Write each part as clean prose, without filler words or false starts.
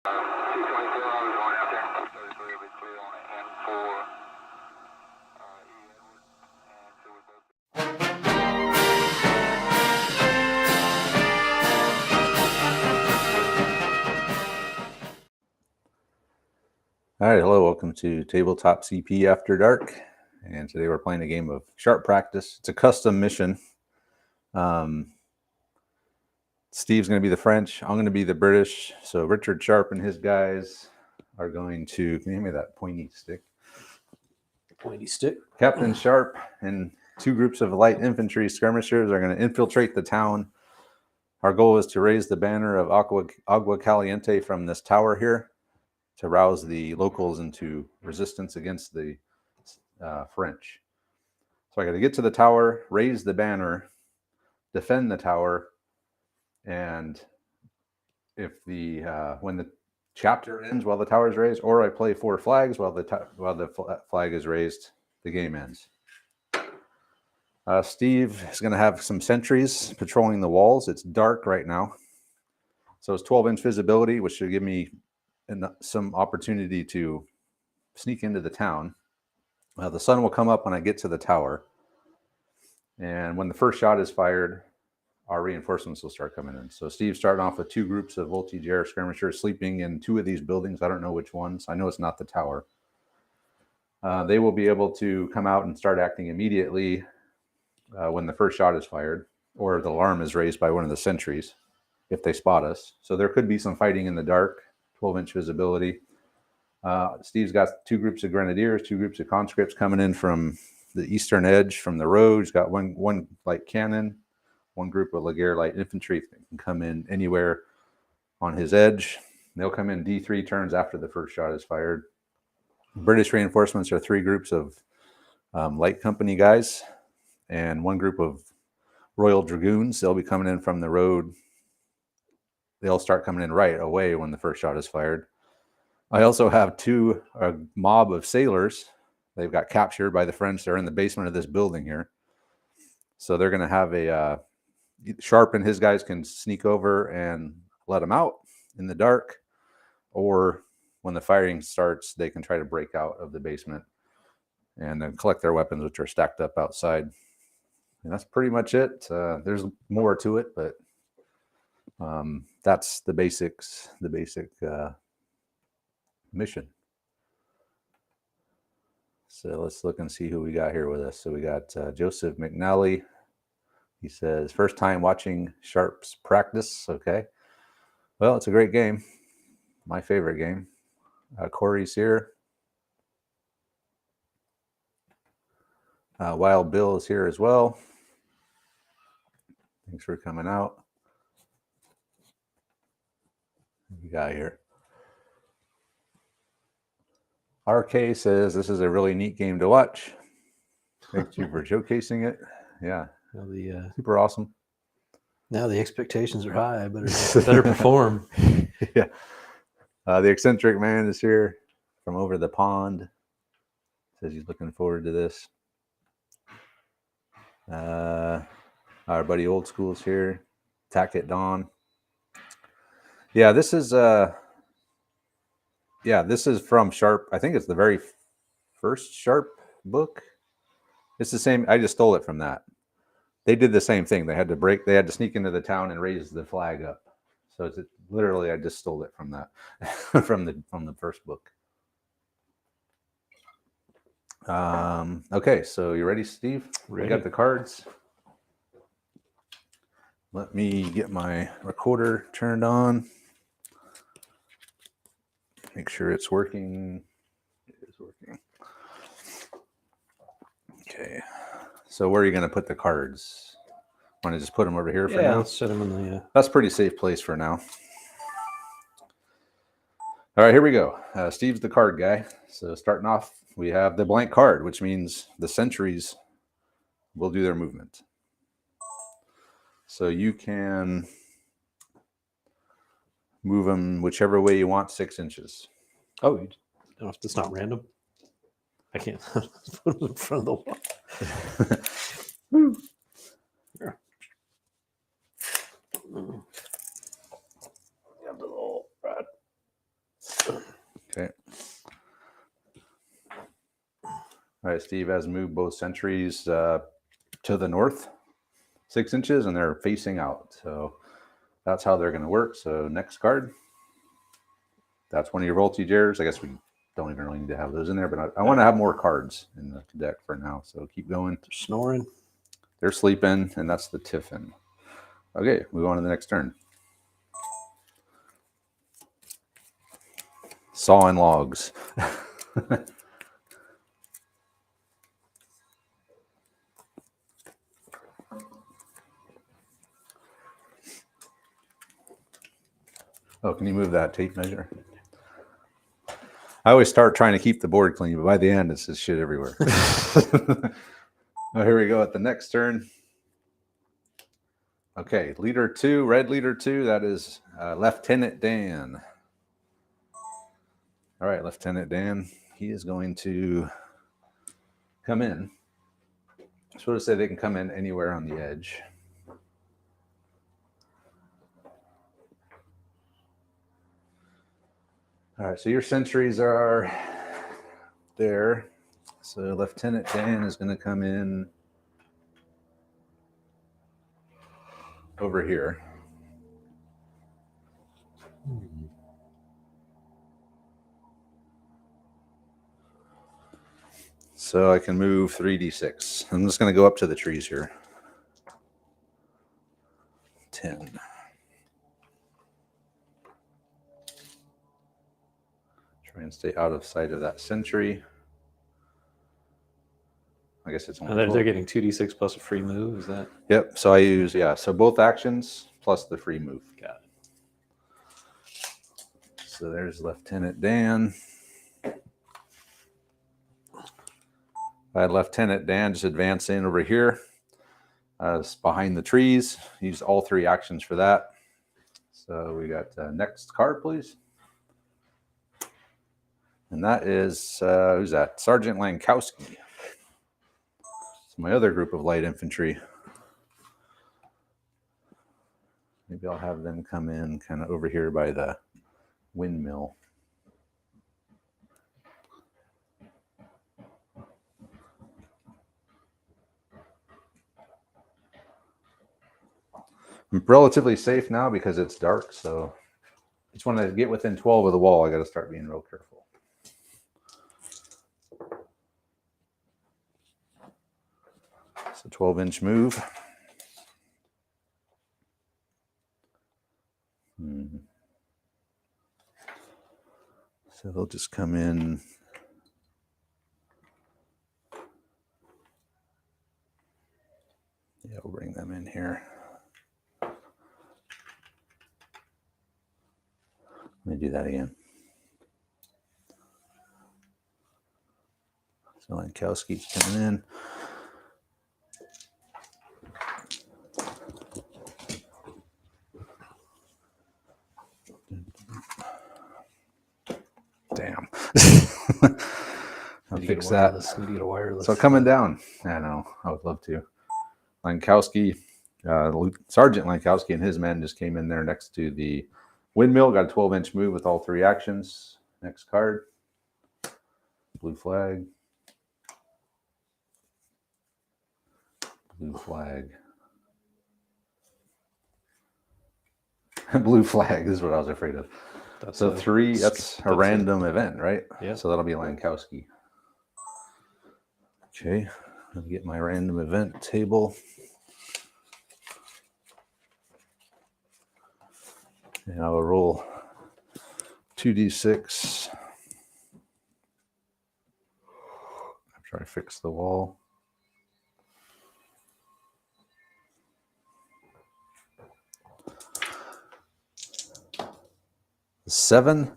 All right, hello, welcome to Tabletop CP After Dark, and today we're playing a game of Sharp Practice. It's a custom mission. Steve's going to be the French, I'm going to be the British, so Richard Sharp and his guys are going to, can you hand me that pointy stick? Pointy stick. Captain Sharp and two groups of light infantry skirmishers are going to infiltrate the town. Our goal is to raise the banner of Agua Caliente from this tower here, to rouse the locals into resistance against the French. So I got to get to the tower, raise the banner, defend the tower, and if the when the chapter ends while the tower is raised, or I play 4 flags while the flag is raised, the game ends. Steve is going to have some sentries patrolling the walls. It's dark right now, so it's 12-inch visibility, which should give me some opportunity to sneak into the town. The sun will come up when I get to the tower, and when the first shot is fired, our reinforcements will start coming in. So Steve's starting off with 2 groups of voltige-air skirmishers sleeping in 2 of these buildings. I don't know which ones. I know it's not the tower. They will be able to come out and start acting immediately when the first shot is fired, or the alarm is raised by one of the sentries if they spot us. So there could be some fighting in the dark. 12-inch visibility. Steve's got 2 groups of grenadiers, 2 groups of conscripts coming in from the eastern edge from the road. He's got one light cannon, 1 group of Laguerre light infantry that can come in anywhere on his edge. They'll come in D3 turns after the first shot is fired. British reinforcements are 3 groups of light company guys and 1 group of Royal Dragoons. They'll be coming in from the road. They'll start coming in right away when the first shot is fired. I also have a mob of sailors. They've got captured by the French. They're in the basement of this building here. So they're going to have a Sharp and his guys can sneak over and let them out in the dark, or when the firing starts, they can try to break out of the basement and then collect their weapons, which are stacked up outside. And that's pretty much it. There's more to it, but that's the basic mission. So let's look and see who we got here with us. So we got Joseph McNally. He says, first time watching Sharp's practice. Okay. Well, it's a great game. My favorite game. Corey's here. Wild Bill is here as well. Thanks for coming out. We got here. RK says this is a really neat game to watch. Thank you for showcasing it. Yeah, super awesome. Now the expectations are high. I better perform. Yeah. The eccentric man is here from over the pond. Says he's looking forward to this. Our buddy Old School's here. Tack at Dawn. Yeah, this is from Sharp. I think it's the very first Sharp book. It's the same. I just stole it from that. They did the same thing. They had to sneak into the town and raise the flag up. So it's literally, I just stole it from that, from the first book. Okay, so you ready, Steve? Ready. We got the cards. Let me get my recorder turned on. Make sure it's working. It is working. Okay. So where are you going to put the cards? Want to just put them over here for now? Yeah, let's set them in the... That's a pretty safe place for now. All right, here we go. Steve's the card guy. So starting off, we have the blank card, which means the sentries will do their movement. So you can move them whichever way you want, 6 inches. Oh, you don't have to, it's not random. I can't put them in front of the wall. Here. Have the little rod. Okay. All right, Steve has moved both sentries to the north 6 inches, and they're facing out. So that's how they're going to work. So next card. That's one of your voltage errors. I guess we don't even really need to have those in there, but I want to have more cards in the deck for now. So keep going. They're snoring. They're sleeping, and that's the Tiffin. Okay, move on to the next turn. Sawing logs. Oh, can you move that tape measure? I always start trying to keep the board clean, but by the end, it's just shit everywhere. Oh, here we go at the next turn. Okay, leader 2, red leader 2, that is Lieutenant Dan. All right, Lieutenant Dan, he is going to come in. So to say they can come in anywhere on the edge. All right, so your sentries are there. So Lieutenant Dan is going to come in over here. So I can move 3d6. I'm just going to go up to the trees here. 10. Try and stay out of sight of that sentry. I guess it's only And they're getting 2d6 plus a free move. Is that? Yep. So I use, so both actions plus the free move. Got it. So there's Lieutenant Dan. I had Lieutenant Dan just advance in over here. It's behind the trees. Use all 3 actions for that. So we got next card, please. And that is, who's that? Sergeant Lankowski. It's my other group of light infantry. Maybe I'll have them come in kind of over here by the windmill. I'm relatively safe now because it's dark, so just want to get within 12 of the wall. I got to start being real careful. So 12-inch move. So they'll just come in. Yeah, we'll bring them in here. Let me do that again. So Lankowski's coming in. Damn. I'll fix that. We need a wireless. So coming down. I know. I would love to. Lankowski, Sergeant Lankowski and his men just came in there next to the windmill. Got a 12-inch move with all 3 actions. Next card. Blue flag. Blue flag. Blue flag is what I was afraid of. That's so 3, that's a random event, right? Yeah. So that'll be Lankowski. Okay, let me get my random event table. And I will roll 2d6. I'm trying to fix the wall. 7.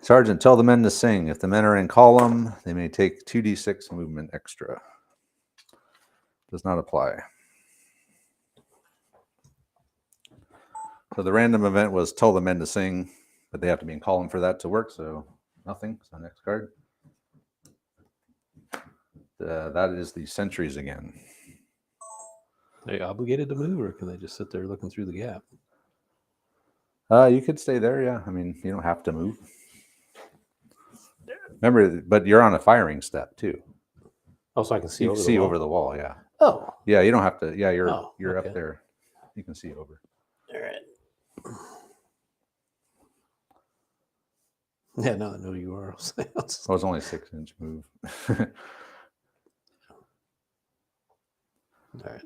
Sergeant, tell the men to sing. If the men are in column, they may take 2d6 movement extra. Does not apply. So the random event was tell the men to sing, but they have to be in column for that to work, so nothing. So next card. That is the sentries again. Are they obligated to move, or can they just sit there looking through the gap? You could stay there, yeah. I mean, you don't have to move. Remember, but you're on a firing step too. Oh, so I can see You over can the see wall. over the wall. Yeah. Oh, Yeah. You don't have to. Yeah. You're Oh, okay. up there. You can see over. all right. Yeah, now I know you are. It was only 6-inch move. All right.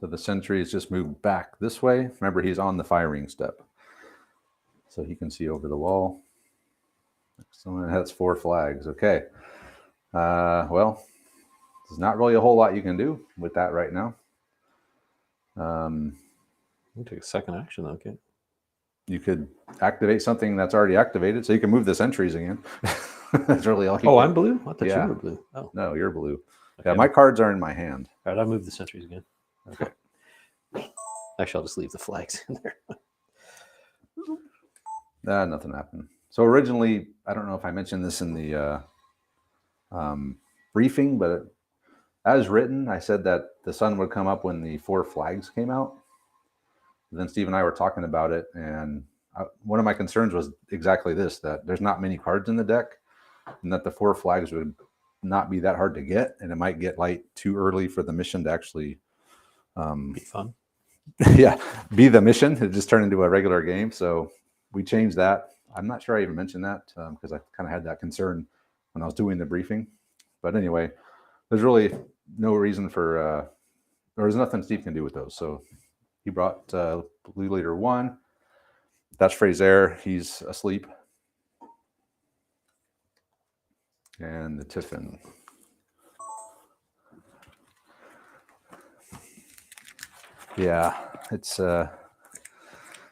So the sentry is just moved back this way. Remember, he's on the firing step. So he can see over the wall. So it has 4 flags. Okay. Well, there's not really a whole lot you can do with that right now. You take a second action, okay. You could activate something that's already activated, so you can move the sentries again. That's really all you Oh, can. I'm blue? I thought Yeah. you were blue. Oh. No, you're blue. Okay. Yeah, my cards are in my hand. All right, I'll move the sentries again. Okay. Actually, I'll just leave the flags in there. Nothing happened. So originally, I don't know if I mentioned this in the briefing, but as written, I said that the sun would come up when the 4 flags came out. Then Steve and I were talking about it, and one of my concerns was exactly this: that there's not many cards in the deck, and that the 4 flags would not be that hard to get, and it might get light too early for the mission to actually Be fun. yeah, be the mission. It just turned into a regular game. So we changed that. I'm not sure I even mentioned that because I kind of had that concern when I was doing the briefing. But anyway, there's really no reason for, there's nothing Steve can do with those. So he brought Blue Leader 1. That's Fraser. He's asleep. And the Tiffin. Yeah, it's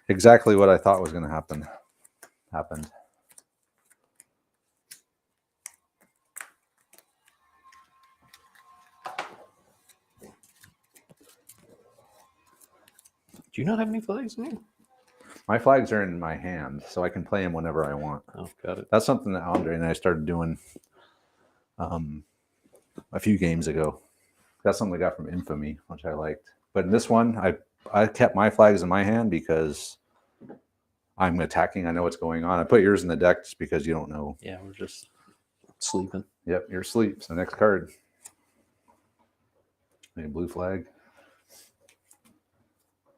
exactly what I thought was going to happen. Happened. Do you not have any flags in here? My flags are in my hand, so I can play them whenever I want. Oh, got it. That's something that Andre and I started doing a few games ago. That's something we got from Infamy, which I liked. But in this one, I kept my flags in my hand because I'm attacking. I know what's going on. I put yours in the deck just because you don't know. Yeah, we're just sleeping. Yep, you're asleep. So next card. A blue flag.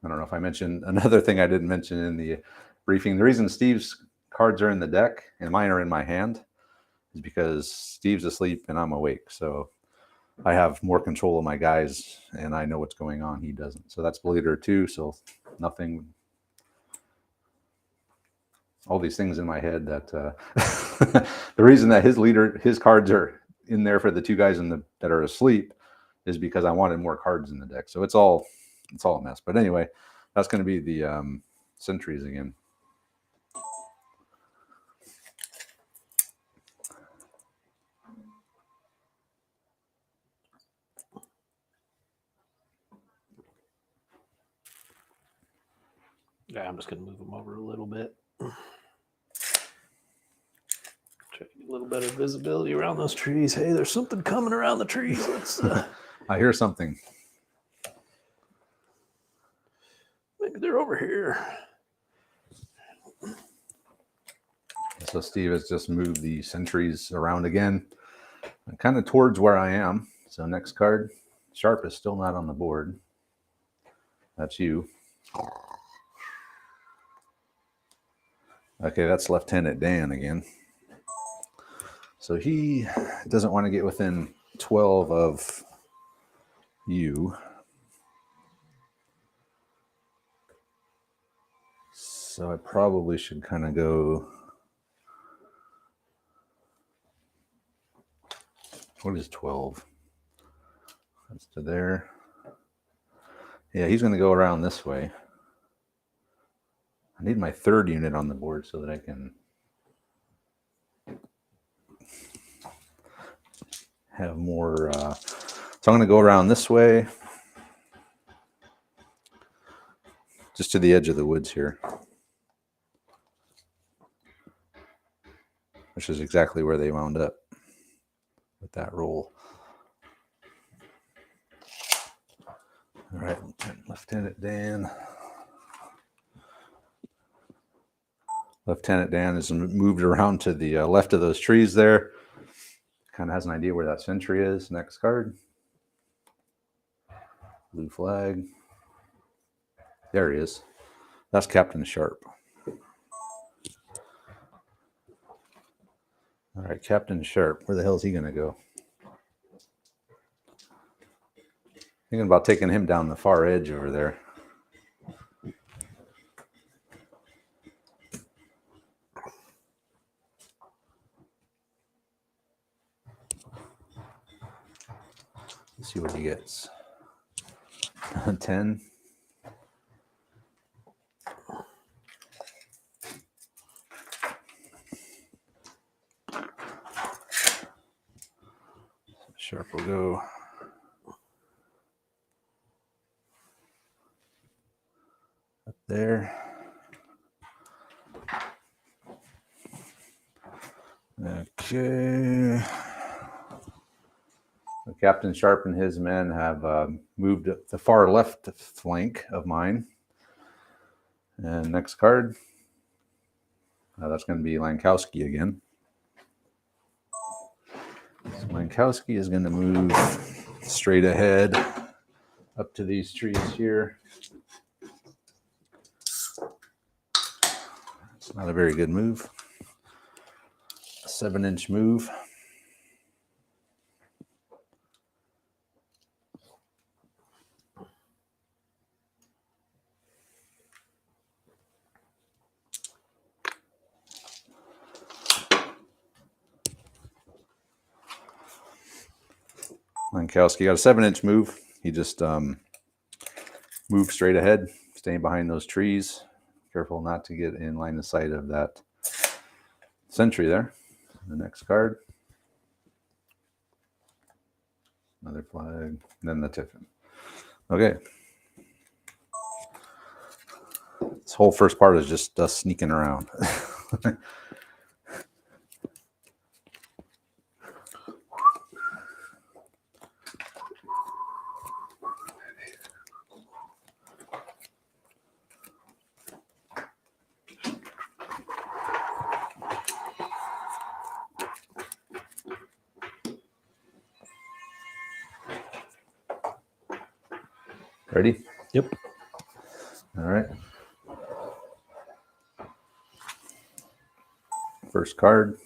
I don't know if I mentioned another thing I didn't mention in the briefing. The reason Steve's cards are in the deck and mine are in my hand is because Steve's asleep and I'm awake. So I have more control of my guys and I know what's going on. He doesn't. So that's Bleeder 2. So nothing, all these things in my head that the reason that his cards are in there for the 2 guys that are asleep is because I wanted more cards in the deck. So it's all a mess. But anyway, that's going to be the sentries again. Yeah, I'm just going to move them over a little bit. Try to get a little better visibility around those trees. Hey, there's something coming around the trees. Let's. I hear something. Maybe they're over here. So Steve has just moved the sentries around again, kind of towards where I am. So next card, Sharp is still not on the board. That's you. Okay, that's Lieutenant Dan again. So he doesn't want to get within 12 of you. So I probably should kind of go. What is 12? That's to there. Yeah, he's going to go around this way. I need my 3rd unit on the board so that I can have more. So I'm going to go around this way, just to the edge of the woods here, which is exactly where they wound up with that roll. All right, Lieutenant Dan. Lieutenant Dan has moved around to the left of those trees there. Kind of has an idea where that sentry is. Next card. Blue flag. There he is. That's Captain Sharp. All right, Captain Sharp. Where the hell is he going to go? Thinking about taking him down the far edge over there. Let's see what he gets. 10. Sharp will go. Up there. Okay. So Captain Sharp and his men have moved up the far left flank of mine. And next card. That's going to be Lankowski again. So Lankowski is going to move straight ahead up to these trees here. It's not a very good move. A 7-inch move. Lankowski got a 7-inch move. He just moved straight ahead, staying behind those trees. Careful not to get in line of sight of that sentry there. The next card. Another flag. And then the tiffin. Okay. This whole first part is just us sneaking around. Ready? Yep. All right. First card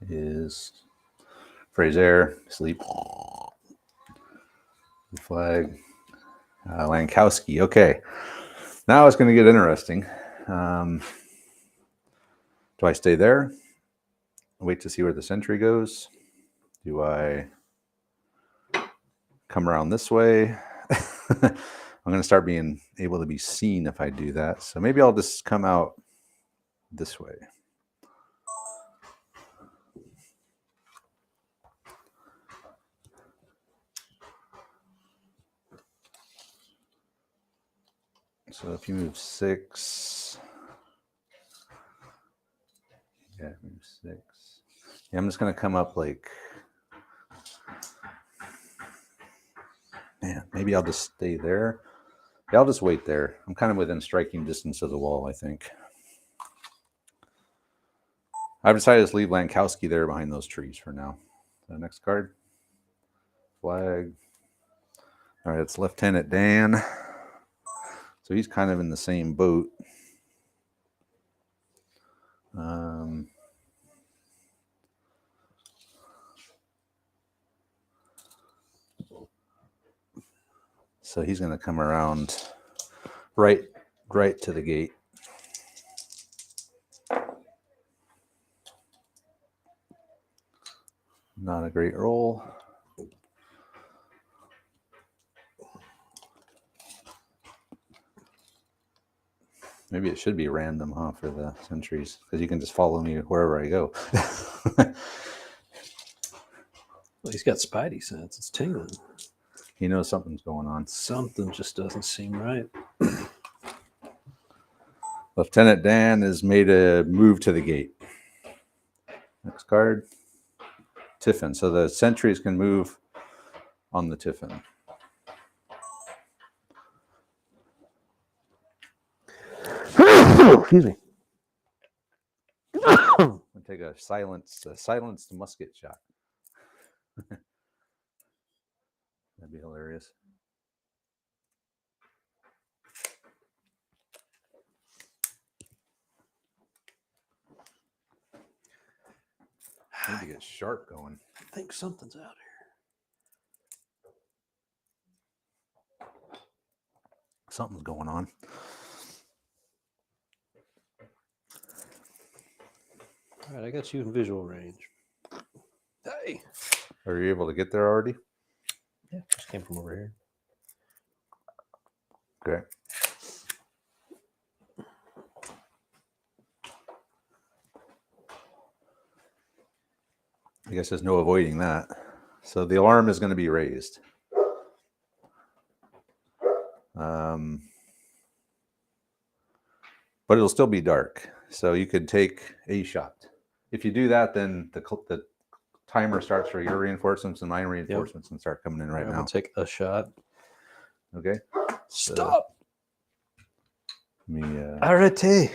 is Fraser, sleep. Flag. Lankowski. Okay. Now it's going to get interesting. Do I stay there? Wait to see where the sentry goes? Do I come around this way? I'm going to start being able to be seen if I do that. So maybe I'll just come out this way. So if you move 6, yeah, move 6. Yeah, I'm just going to come up like, man, maybe I'll just stay there. Yeah, I'll just wait there. I'm kind of within striking distance of the wall, I think. I've decided to just leave Lankowski there behind those trees for now. So next card. Flag. All right, it's Lieutenant Dan. So he's kind of in the same boat. So he's going to come around right to the gate. Not a great roll. Maybe it should be random, huh, for the sentries, because you can just follow me wherever I go. Well, he's got spidey sense. It's tingling. He knows something's going on. Something just doesn't seem right. Lieutenant Dan has made a move to the gate. Next card. Tiffin. So the sentries can move on the Tiffin. Excuse me. I'll take a silenced musket shot. That'd be hilarious. Need to get sharp going. I think something's out here. Something's going on. All right, I got you in visual range. Hey. Are you able to get there already? Yeah, just came from over here. Okay. I guess there's no avoiding that. So the alarm is going to be raised. But it'll still be dark. So you could take a shot. If you do that, then the timer starts for your reinforcements and mine reinforcements and start coming in right now. We'll take a shot. Okay. Stop. Arrête.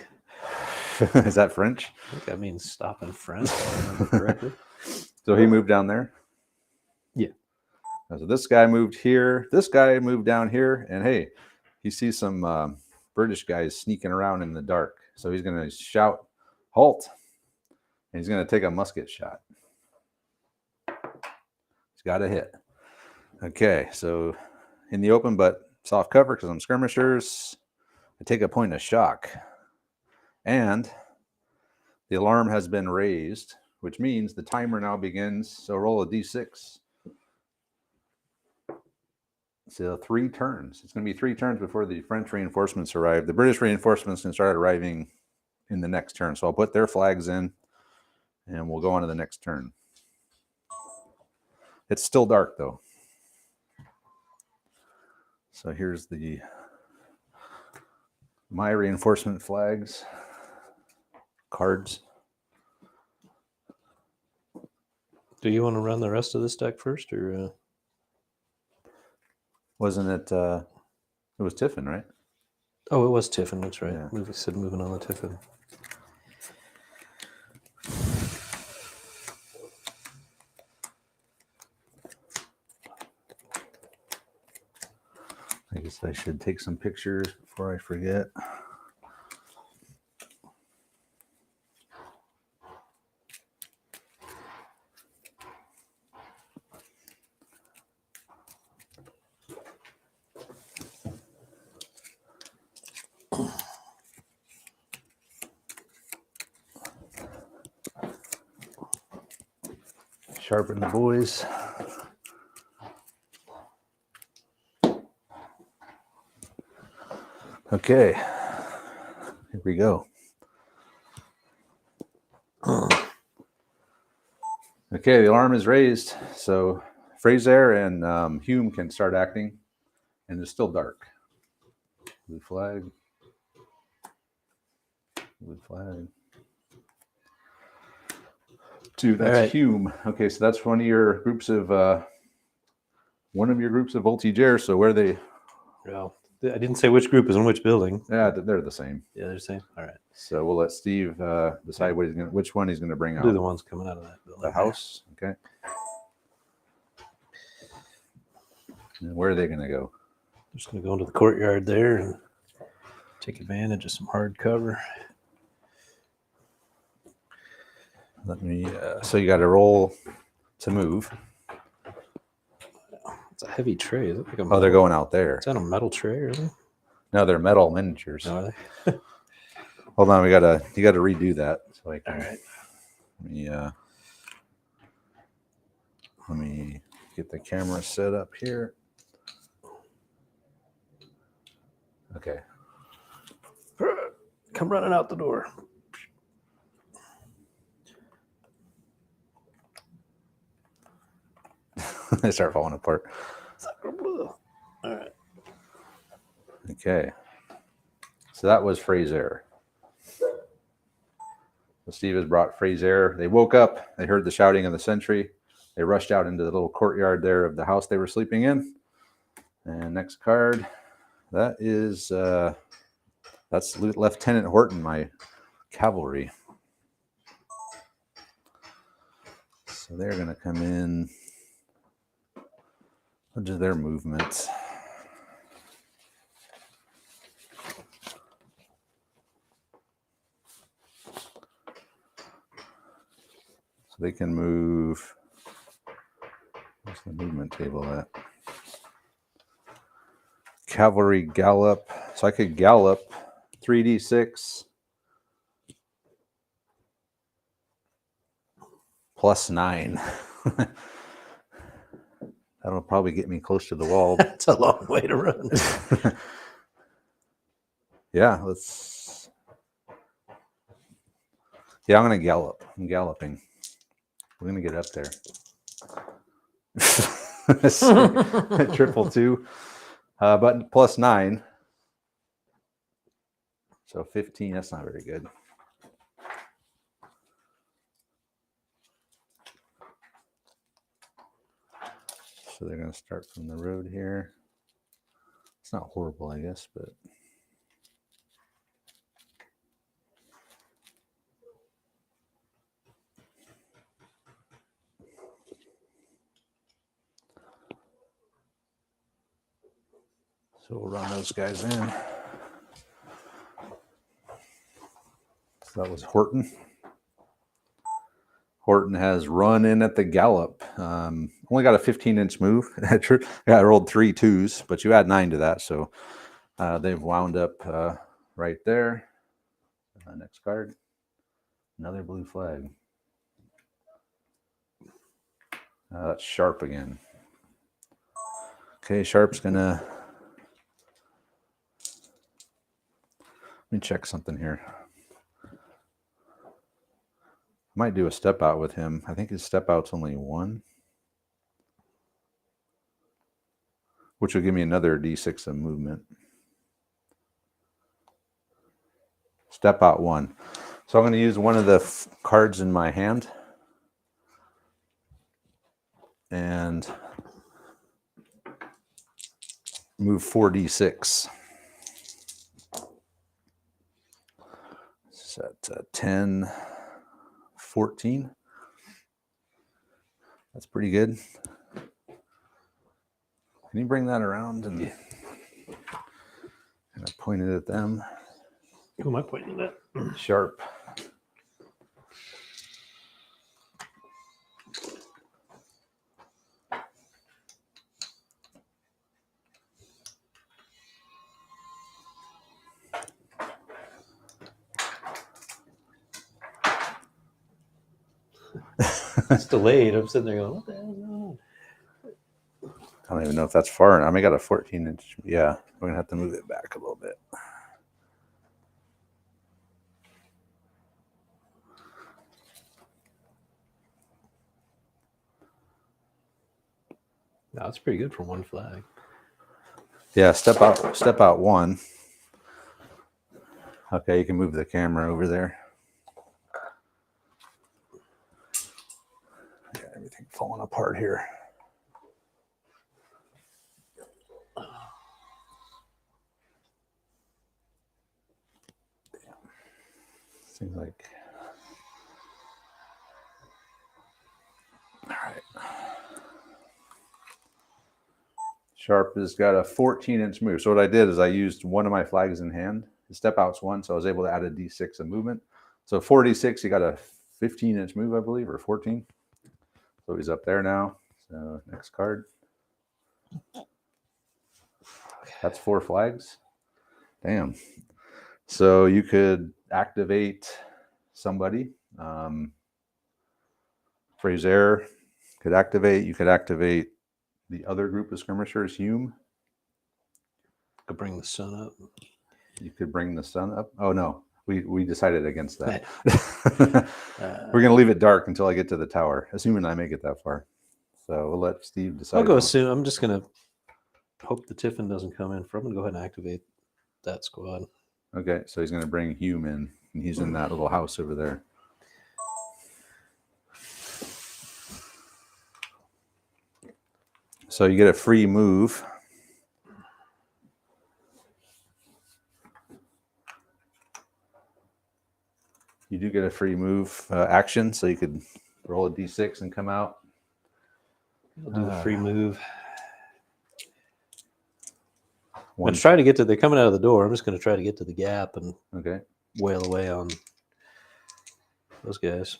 Is that French? I think that means stop in French, if I remember correctly. So he moved down there? Yeah. So this guy moved here. This guy moved down here. And hey, he sees some British guys sneaking around in the dark. So he's going to shout, halt. And he's going to take a musket shot. He's got a hit. Okay, so in the open but soft cover because I'm skirmishers, I take a point of shock. And the alarm has been raised, which means the timer now begins. So roll a d6. So 3 turns. It's going to be 3 turns before the French reinforcements arrive. The British reinforcements can start arriving in the next turn. So I'll put their flags in and we'll go on to the next turn. It's still dark though. So here's my reinforcement flags, cards. Do you want to run the rest of this deck first, or wasn't it? It was Tiffin, right? Oh, it was Tiffin. That's right. Yeah. We said moving on to Tiffin. I guess I should take some pictures before I forget. Sharpen the boys. Okay, here we go. Okay, the alarm is raised. So Fraser and Hume can start acting, and it's still dark. Blue flag. Blue flag. 2. That's right. Hume. Okay, so that's one of your groups of voltigeurs. So where are they? Well, I didn't say which group is in which building. Yeah, they're the same. Yeah, they're the same. All right. So we'll let Steve decide which one he's going to bring out. Do the ones coming out of that building. The house. Okay. And where are they going to go? I'm just going to go into the courtyard there and take advantage of some hard cover. Let me. So you got to roll to move. It's a heavy tray. Is it like a Oh, they're going out there. Is that a metal tray or something? No, they're metal miniatures. No, are they? Hold on, you got to redo that. So I can, All right. Let me get the camera set up here. Okay. Come running out the door. They start falling apart. All right. Okay. So that was Fraser. So Steve has brought Fraser. They woke up. They heard the shouting of the sentry. They rushed out into the little courtyard there of the house they were sleeping in. And next card, that is that's Lieutenant Horton, my cavalry. So they're going to come in. What are their movements? So they can move. Where's the movement table at? Cavalry gallop. So I could gallop 3d6 plus 9. That'll probably get me close to the wall. That's a long way to run. Yeah, let's. Yeah, I'm going to gallop. I'm galloping. We're going to get up there. Triple 2. But plus 9. So 15. That's not very good. So they're going to start from the road here. It's not horrible, I guess, but. So we'll run those guys in. So that was Horton. Horton has run in at the gallop. Only got a 15-inch move. I rolled 3 2s, but you add 9 to that. So they've wound up right there. Next card. Another blue flag. That's Sharp again. Okay, Sharp's going to... Let me check something here. Might do a step out with him. I think his step out's only 1. Which will give me another d6 of movement. Step out 1. So I'm going to use one of the cards in my hand. And move 4d6. Set 10, 14. That's pretty good. Can you bring that around and kind of point it at them? Who am I pointing at? Sharp. It's delayed. I'm sitting there going, what the hell is going on? I don't even know if that's far enough. I got a 14-inch. Yeah, we're going to have to move it back a little bit. No, that's pretty good for 1 flag. Yeah, step out 1. Okay, you can move the camera over there. Got everything falling apart here. Damn. Seems like. All right. Sharp has got a 14-inch move. So what I did is I used one of my flags in hand. The step out's 1, so I was able to add a d6 of movement. So 4d6, you got a 15-inch move, I believe, or 14. So he's up there now. So next card. That's 4 flags. Damn. So you could activate somebody. Fraser could activate. You could activate the other group of skirmishers, Hume. Could bring the sun up. You could bring the sun up. Oh, no. We decided against that. We're going to leave it dark until I get to the tower, assuming I make it that far. So we'll let Steve decide. I'll go soon. I'm just going to hope the Tiffin doesn't come in. I'm going to go ahead and activate that squad. Okay, so he's going to bring Hume in, and he's in that little house over there. So you get a free move. You do get a free move action, so you could roll a d6 and come out. I'll do a free move. One. Let's try to get to. They're coming out of the door. I'm just going to try to get to the gap and Okay. wail away on those guys.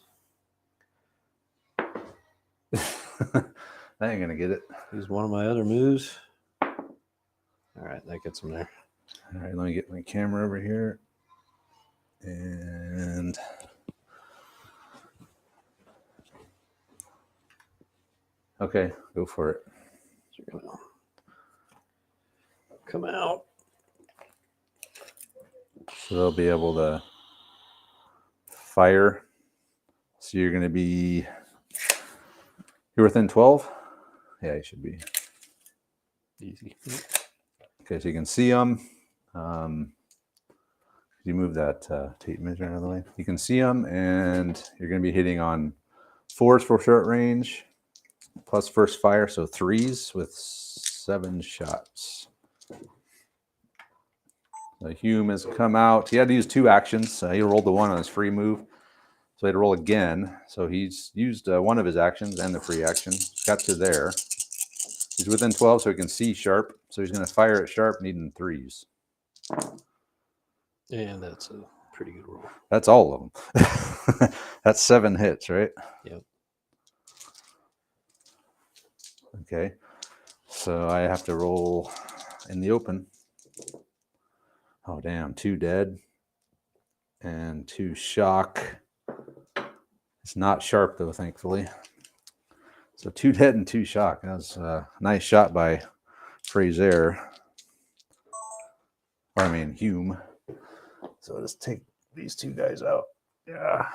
I ain't gonna get it. Use one of my other moves. All right, that gets them there. All right, let me get my camera over here. And okay, go for it. So you're gonna come out. So they'll be able to fire. So you're gonna be. You're within 12? Yeah, you should be. Easy. Okay, so you can see them. You move that tape measure out of the way. You can see them, and you're going to be hitting on 4s for short range, plus first fire, so 3s with 7 shots. The Hume has come out. He had to use 2 actions. He rolled the 1 on his free move. So he had to roll again. So he's used one of his actions and the free action. Got to there. He's within 12, so he can see sharp. So he's going to fire at sharp, needing 3s. And that's a pretty good roll. That's all of them. That's 7 hits, right? Yep. Okay. So I have to roll in the open. Oh, damn. 2 dead and 2 shock. It's not sharp, though, thankfully. So 2 dead and 2 shock. That was a nice shot by Fraser. Or, I mean, Hume. So let's take these 2 guys out. Yeah.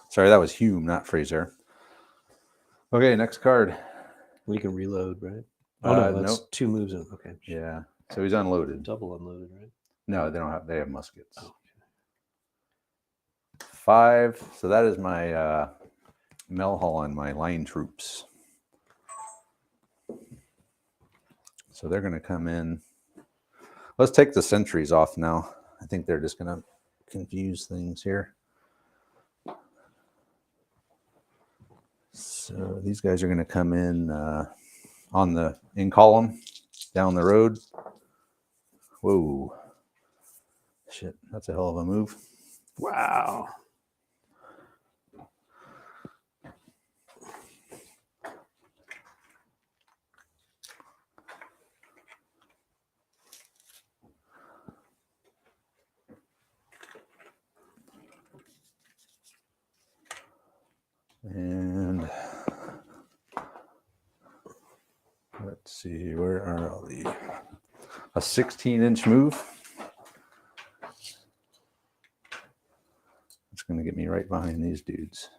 Sorry, that was Hume, not Fraser. Okay, next card. We can reload, right? Oh, no, that's nope. 2 moves in. Okay. Yeah. So he's unloaded. Double unloaded, right? No, they don't have. They have muskets. Oh, okay. 5. So that is my Melholland, my line troops. So they're going to come in. Let's take the sentries off now. I think they're just going to confuse things here. So these guys are going to come in in column down the road. Whoa. Shit, that's a hell of a move. Wow. And let's see, where are all the... A 16-inch move. It's going to get me right behind these dudes.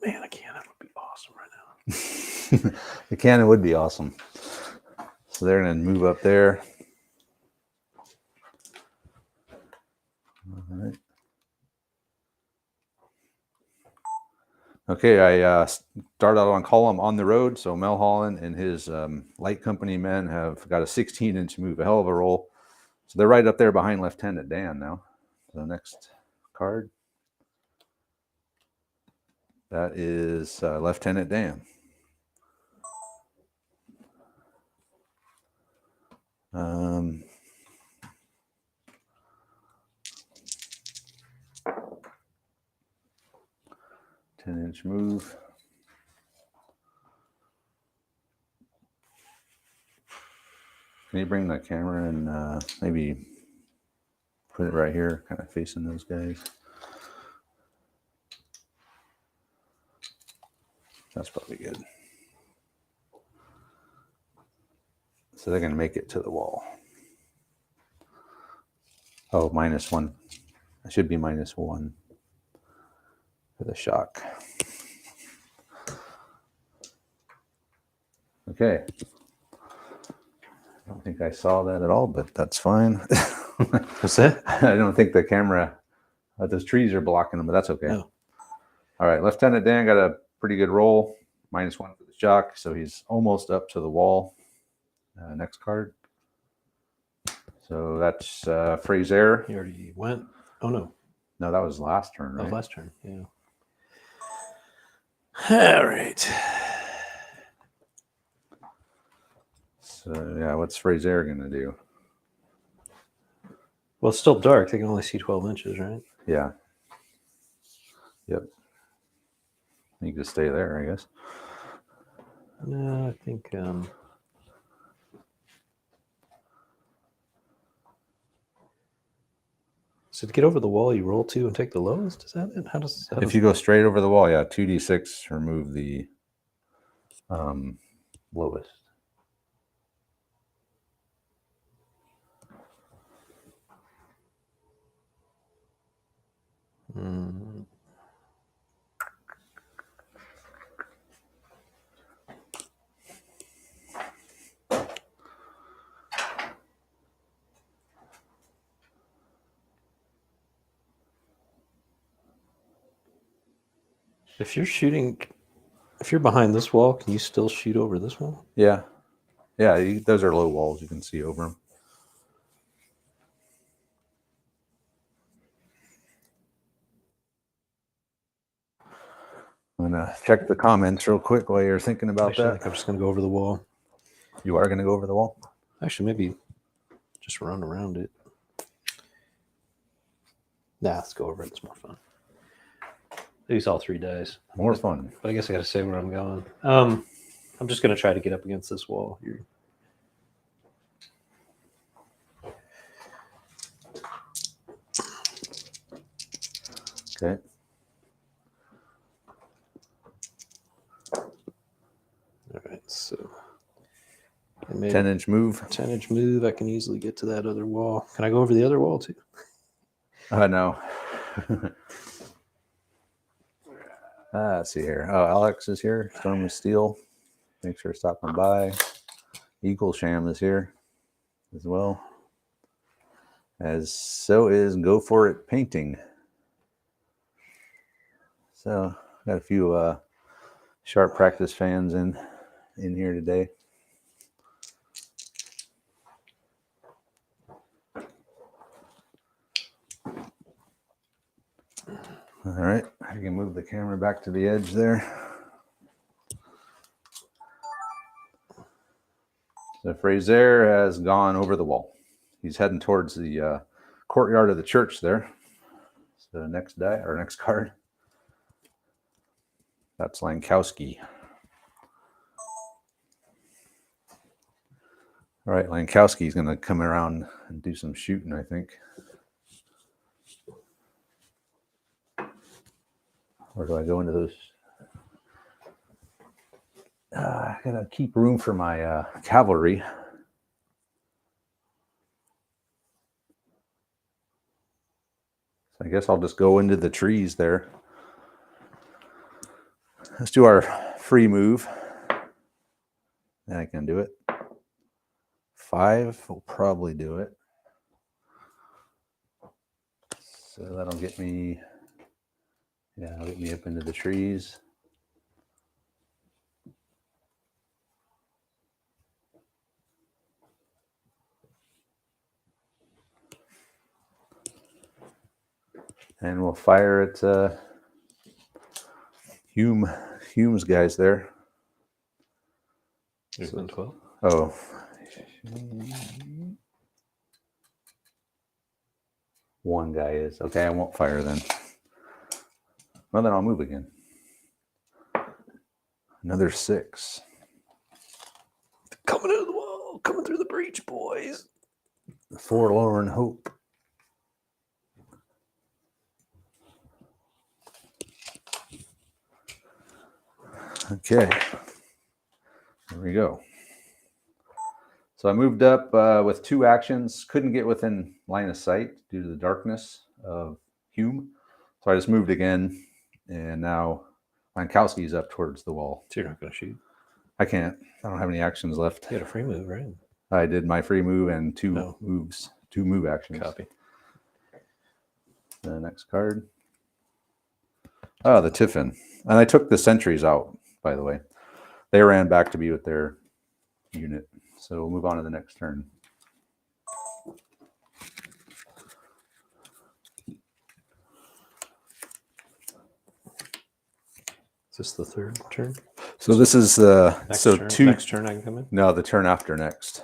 Man, a cannon would be awesome right now. The cannon would be awesome. So they're going to move up there. All right. Okay, I start out on column on the road. So Melholland and his light company men have got a 16-inch move, a hell of a roll. So they're right up there behind Lieutenant Dan now. The next card. That is Lieutenant Dan. Um, Ten-inch move. Can you bring the camera and maybe put it right here, kind of facing those guys? That's probably good. So they're going to make it to the wall. Oh, -1. I should be -1 for the shock. Okay. I don't think I saw that at all, but that's fine. What's that? I don't think the camera, those trees are blocking them, but that's okay. Oh. All right, Lieutenant Dan got a pretty good roll. -1 for the shock, so he's almost up to the wall. Next card. So that's Fraser. He already went. Oh no, No, that was last turn, that was right? last turn. Yeah. All right. So yeah, what's Fraser gonna do? Well, it's still dark. They can only see 12 inches, right? Yeah. Yep. You can stay there, I guess. No, I think. So to get over the wall, you roll 2 and take the lowest. Is that it? How does? If you go straight over the wall, yeah, 2d6, remove the lowest. Mm. If you're behind this wall, can you still shoot over this wall? Yeah. Yeah, those are low walls. You can see over them. I'm going to check the comments real quick while you're thinking about Actually, I that. think I'm just going to go over the wall. You are going to go over the wall? Actually, maybe just run around it. Nah, let's go over it. It's more fun. Use all 3 dice. More fun. But I guess I got to say where I'm going. I'm just going to try to get up against this wall. Okay. All right, so I made 10-inch move. 10-inch move. I can easily get to that other wall. Can I go over the other wall too? No. Let's see here. Oh, Alex is here. Storm of Steel. Make sure to stop on by. Eagle Sham is here as well. As so is Go For It Painting. So got a few Sharp Practice fans in here today. All right, I can move the camera back to the edge there. So Fraser has gone over the wall. He's heading towards the courtyard of the church there. So next card. That's Lankowski. All right, Lankowski's going to come around and do some shooting, I think. Or do I go into those? I gotta keep room for my cavalry. So I guess I'll just go into the trees there. Let's do our free move. Then I can do it. 5 will probably do it. So that'll get me, it'll get me up into the trees. And we'll fire at Hume's guys there. There's been 12. Oh. One guy is. Okay, I won't fire then. Well, then I'll move again. Another 6. Coming into the wall. Coming through the breach, boys. The Forlorn Hope. Okay. There we go. So I moved up with 2 actions. Couldn't get within line of sight due to the darkness of Hume. So I just moved again. And now Lankowski's up towards the wall. So you're not going to shoot? I can't. I don't have any actions left. You had a free move, right? I did my free move and 2 moves. 2 move actions. Copy. The next card. Oh, the Tiffin. And I took the sentries out, by the way. They ran back to be with their unit. So we'll move on to the next turn. Is this the third turn? So this is Next so turn, two. next turn I can come in? No, the turn after next.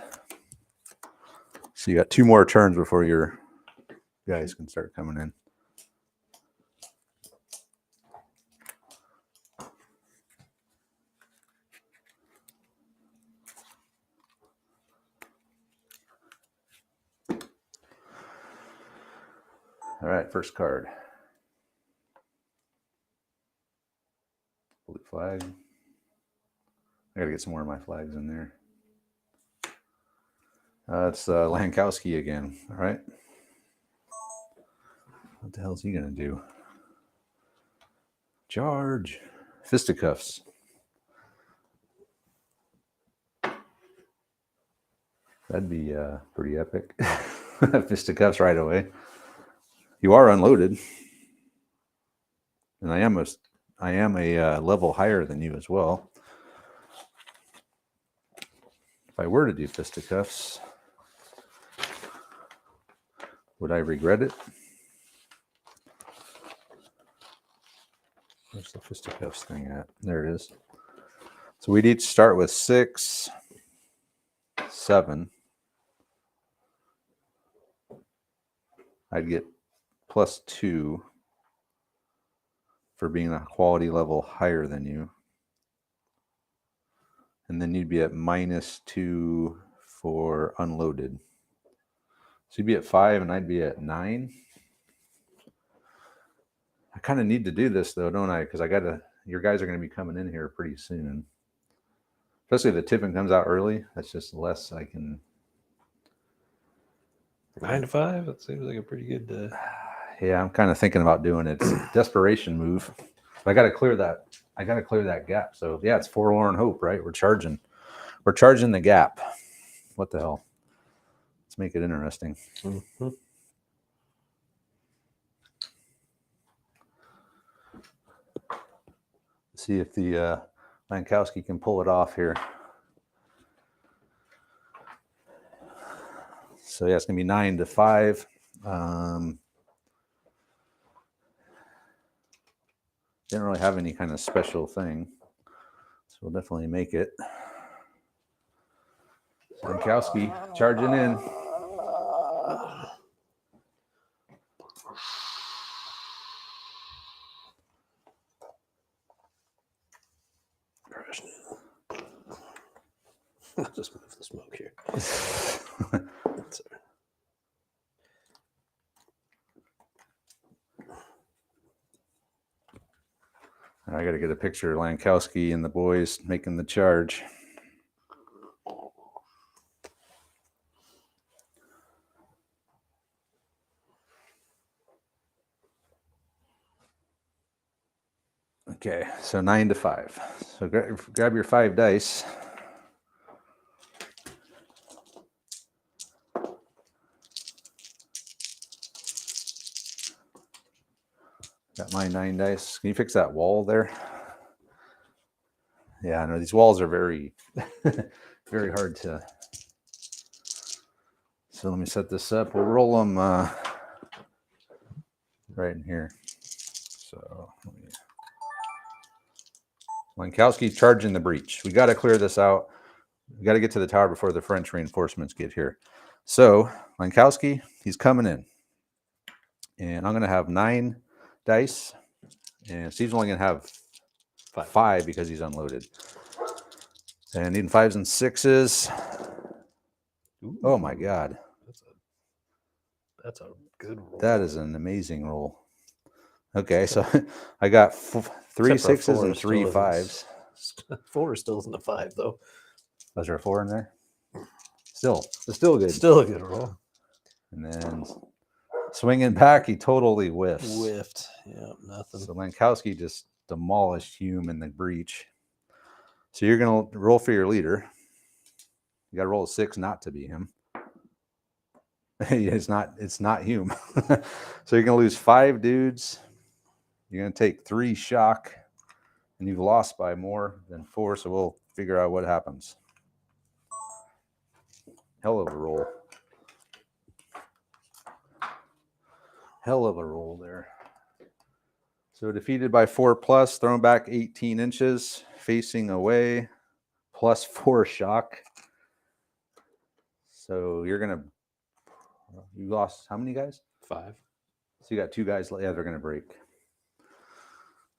So you got 2 more turns before your guys can start coming in. All right, first card. Blue flag. I gotta get some more of my flags in there. It's Lankowski again. All right. What the hell is he gonna do? Charge. Fisticuffs. That'd be pretty epic. Fisticuffs right away. You are unloaded, and I am a level higher than you as well. If I were to do fisticuffs, would I regret it? Where's the fisticuffs thing at? There it is. So we'd each start with 6, 7. I'd get +2 for being a quality level higher than you. And then you'd be at -2 for unloaded. So you'd be at 5 and I'd be at 9. I kind of need to do this though, don't I? Because your guys are going to be coming in here pretty soon. Especially if the tipping comes out early, that's just less I can. 9 to 5. That seems like a pretty good. Yeah, I'm kind of thinking about doing it. It's a desperation move. But I got to clear that. I got to clear that gap. So yeah, it's forlorn hope, right? We're charging the gap. What the hell? Let's make it interesting. Mm-hmm. See if the Lankowski can pull it off here. So yeah, it's gonna be 9 to 5. Didn't really have any kind of special thing, so we'll definitely make it. Lankowski charging in. I'll just move the smoke here. I got to get a picture of Lankowski and the boys making the charge. Okay, so 9 to 5. So grab your 5 dice. Got my 9 dice. Can you fix that wall there? Yeah, I know these walls are very, very hard to. So let me set this up. We'll roll them right in here. So Lankowski charging the breach. We got to clear this out. We got to get to the tower before the French reinforcements get here. So Lankowski, he's coming in. And I'm going to have 9 dice. And Steve's only going to have 5 because he's unloaded. And needing 5s and 6s. Ooh, oh my God. That's a good roll. That is an amazing roll. Okay, so I got 3 6s and 3 5s. 4 still isn't a 5 though. Was there a 4 in there? Still, it's still good. Still a good roll. And then swinging back, he totally whiffs. Whiffed. Yeah, nothing. So Lankowski just demolished Hume in the breach. So you're going to roll for your leader. You got to roll a 6 not to be him. It's not Hume. So you're going to lose 5 dudes. You're going to take 3 shock, and you've lost by more than 4. So we'll figure out what happens. Hell of a roll. Hell of a roll there. So defeated by 4+, thrown back 18 inches, facing away, +4 shock. So you lost how many guys? 5. So you got 2 guys. Yeah, they're going to break.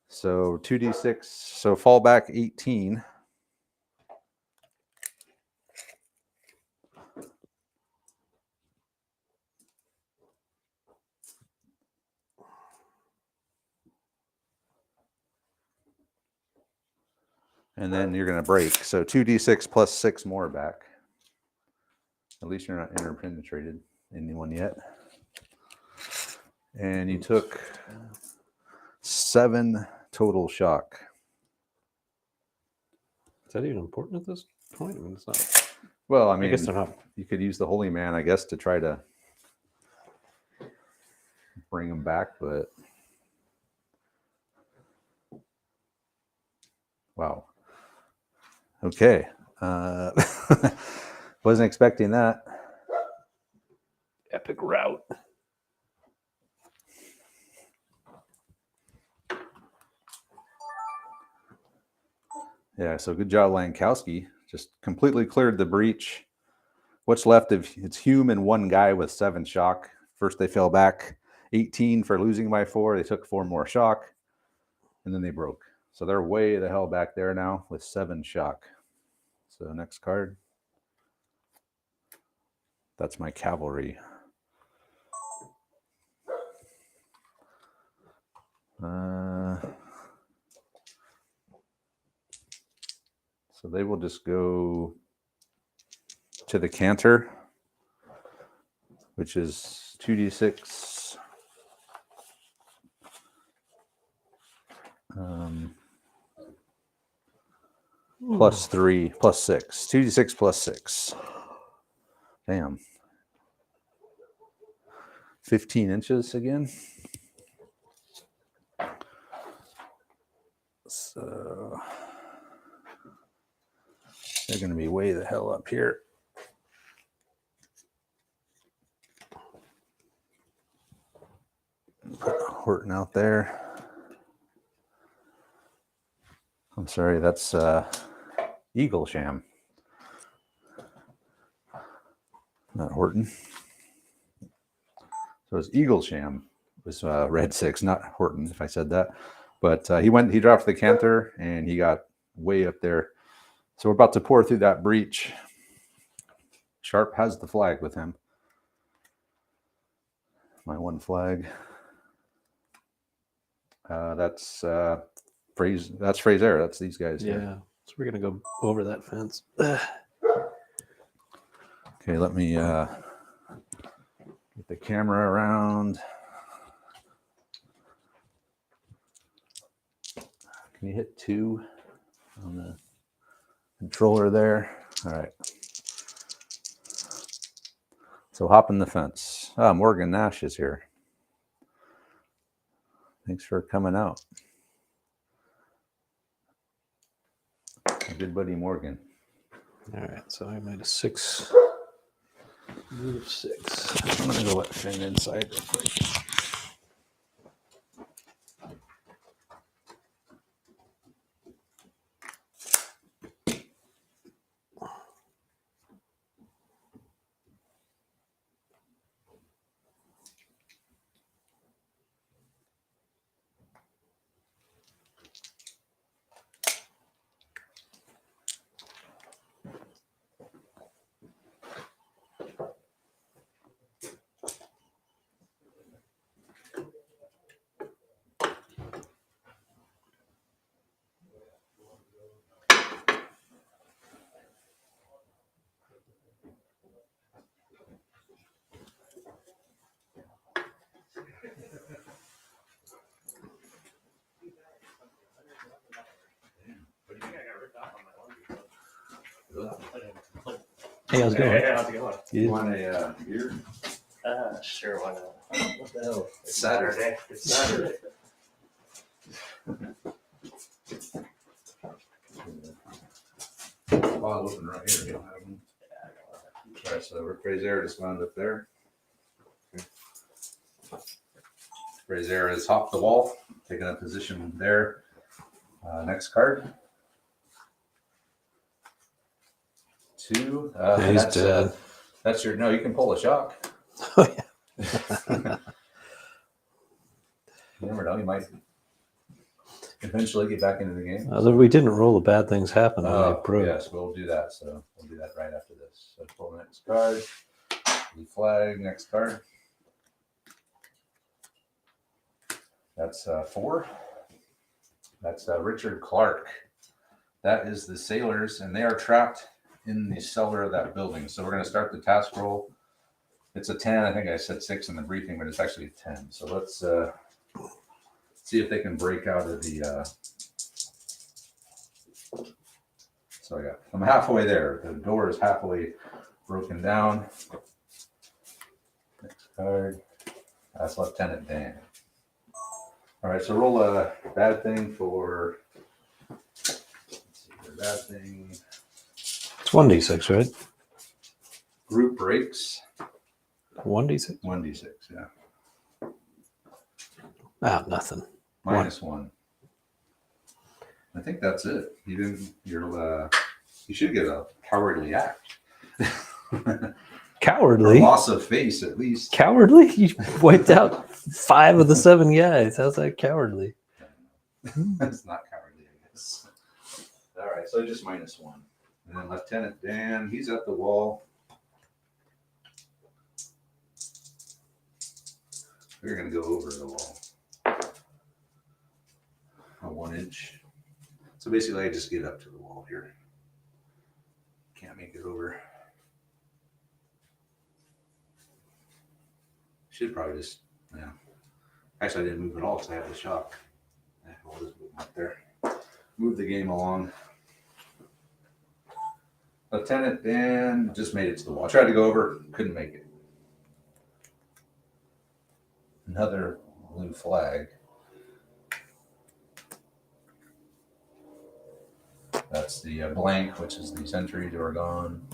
So 2d6. So fall back 18. And then you're going to break. So 2d6 plus 6 more back. At least you're not interpenetrated anyone yet. And you took 7 total shock. Is that even important at this point? I mean, it's not. Well, I I mean, guess they're not. you could use the Holy Man, I guess, to try to bring them back, but wow. Okay. Wasn't expecting that. Epic route. Yeah, so good job, Lankowski. Just completely cleared the breach. What's left of it's Hume and 1 guy with 7 shock. First they fell back 18 for losing by 4. They took 4 more shock, and then they broke. So they're way the hell back there now with 7 shock. So next card. That's my cavalry. So they will just go to the canter, which is 2d6 plus 3 plus 6. 2d6 plus 6. Damn. 15 inches again. So they're going to be way the hell up here. Put Horton out there. I'm sorry, that's Eagle Sham. Not Horton. So it's Eagle Sham. It was red 6, not Horton, if I said that. But he dropped the canter, and he got way up there. So we're about to pour through that breach. Sharp has the flag with him. My 1 flag. That's Fraser. That's these guys Yeah. here. So we're gonna go over that fence. Okay, let me get the camera around. Can you hit 2 on the controller there? All right. So hop in the fence. Morgan Nash is here. Thanks for coming out. My good buddy Morgan. All right. So I made a 6. Move 6. I'm going to go let Finn inside. Hey, how's it going? Hey, how's it going? You want a beer? Sure, why not? What the hell? It's Saturday. It's Saturday. file open right here. You don't have one. All right, so Fraser just wound up there. Fraser has hopped the wall, taking a position there. Next card. 2. He's dead. That's your, no, you can pull a shock. Oh, yeah. You never know, you might eventually get back into the game. We didn't roll the bad things happen when they broke. Yes, we'll do that. So we'll do that right after this. So pull the next card. Blue flag, next card. That's 4. That's Richard Clark. That is the sailors, and they are trapped in the cellar of that building. So we're going to start the task roll. It's a 10. I think I said 6 in the briefing, but it's actually a 10. So let's see if they can break out of the. So I'm halfway there. The door is halfway broken down. Next card. That's Lieutenant Dan. All right, so roll a bad thing for. Let's see, the bad thing. It's 1d6, right? Group breaks. 1d6? 1d6, yeah. Ah, nothing. -1. I think that's it. You didn't. You should get a cowardly act. Cowardly? Or loss of face, at least. Cowardly? You wiped out 5 of the 7 guys. How's that cowardly? That's not cowardly, I guess. All right, so just -1. And then Lieutenant Dan, he's at the wall. We're going to go over the wall. A 1 inch. So basically, I just get up to the wall here. Can't make it over. Should probably just, yeah. Actually, I didn't move at all because I had the shock. I'll just move up there. Move the game along. Lieutenant Dan just made it to the wall. I tried to go over, couldn't make it. Another blue flag. That's the blank, which is the sentry door gone.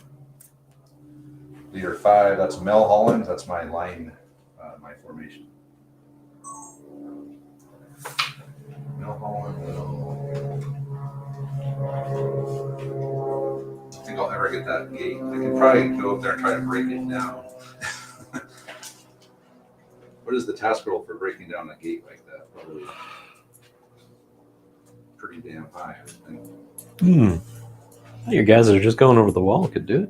Leader 5, that's Mel Holland. That's my line, my formation. Mel Holland. I think I'll ever get that gate. I could probably go up there and try to break it down. What is the task roll for breaking down a gate like that? Probably pretty damn high, I think. Your guys that are just going over the wall could do it.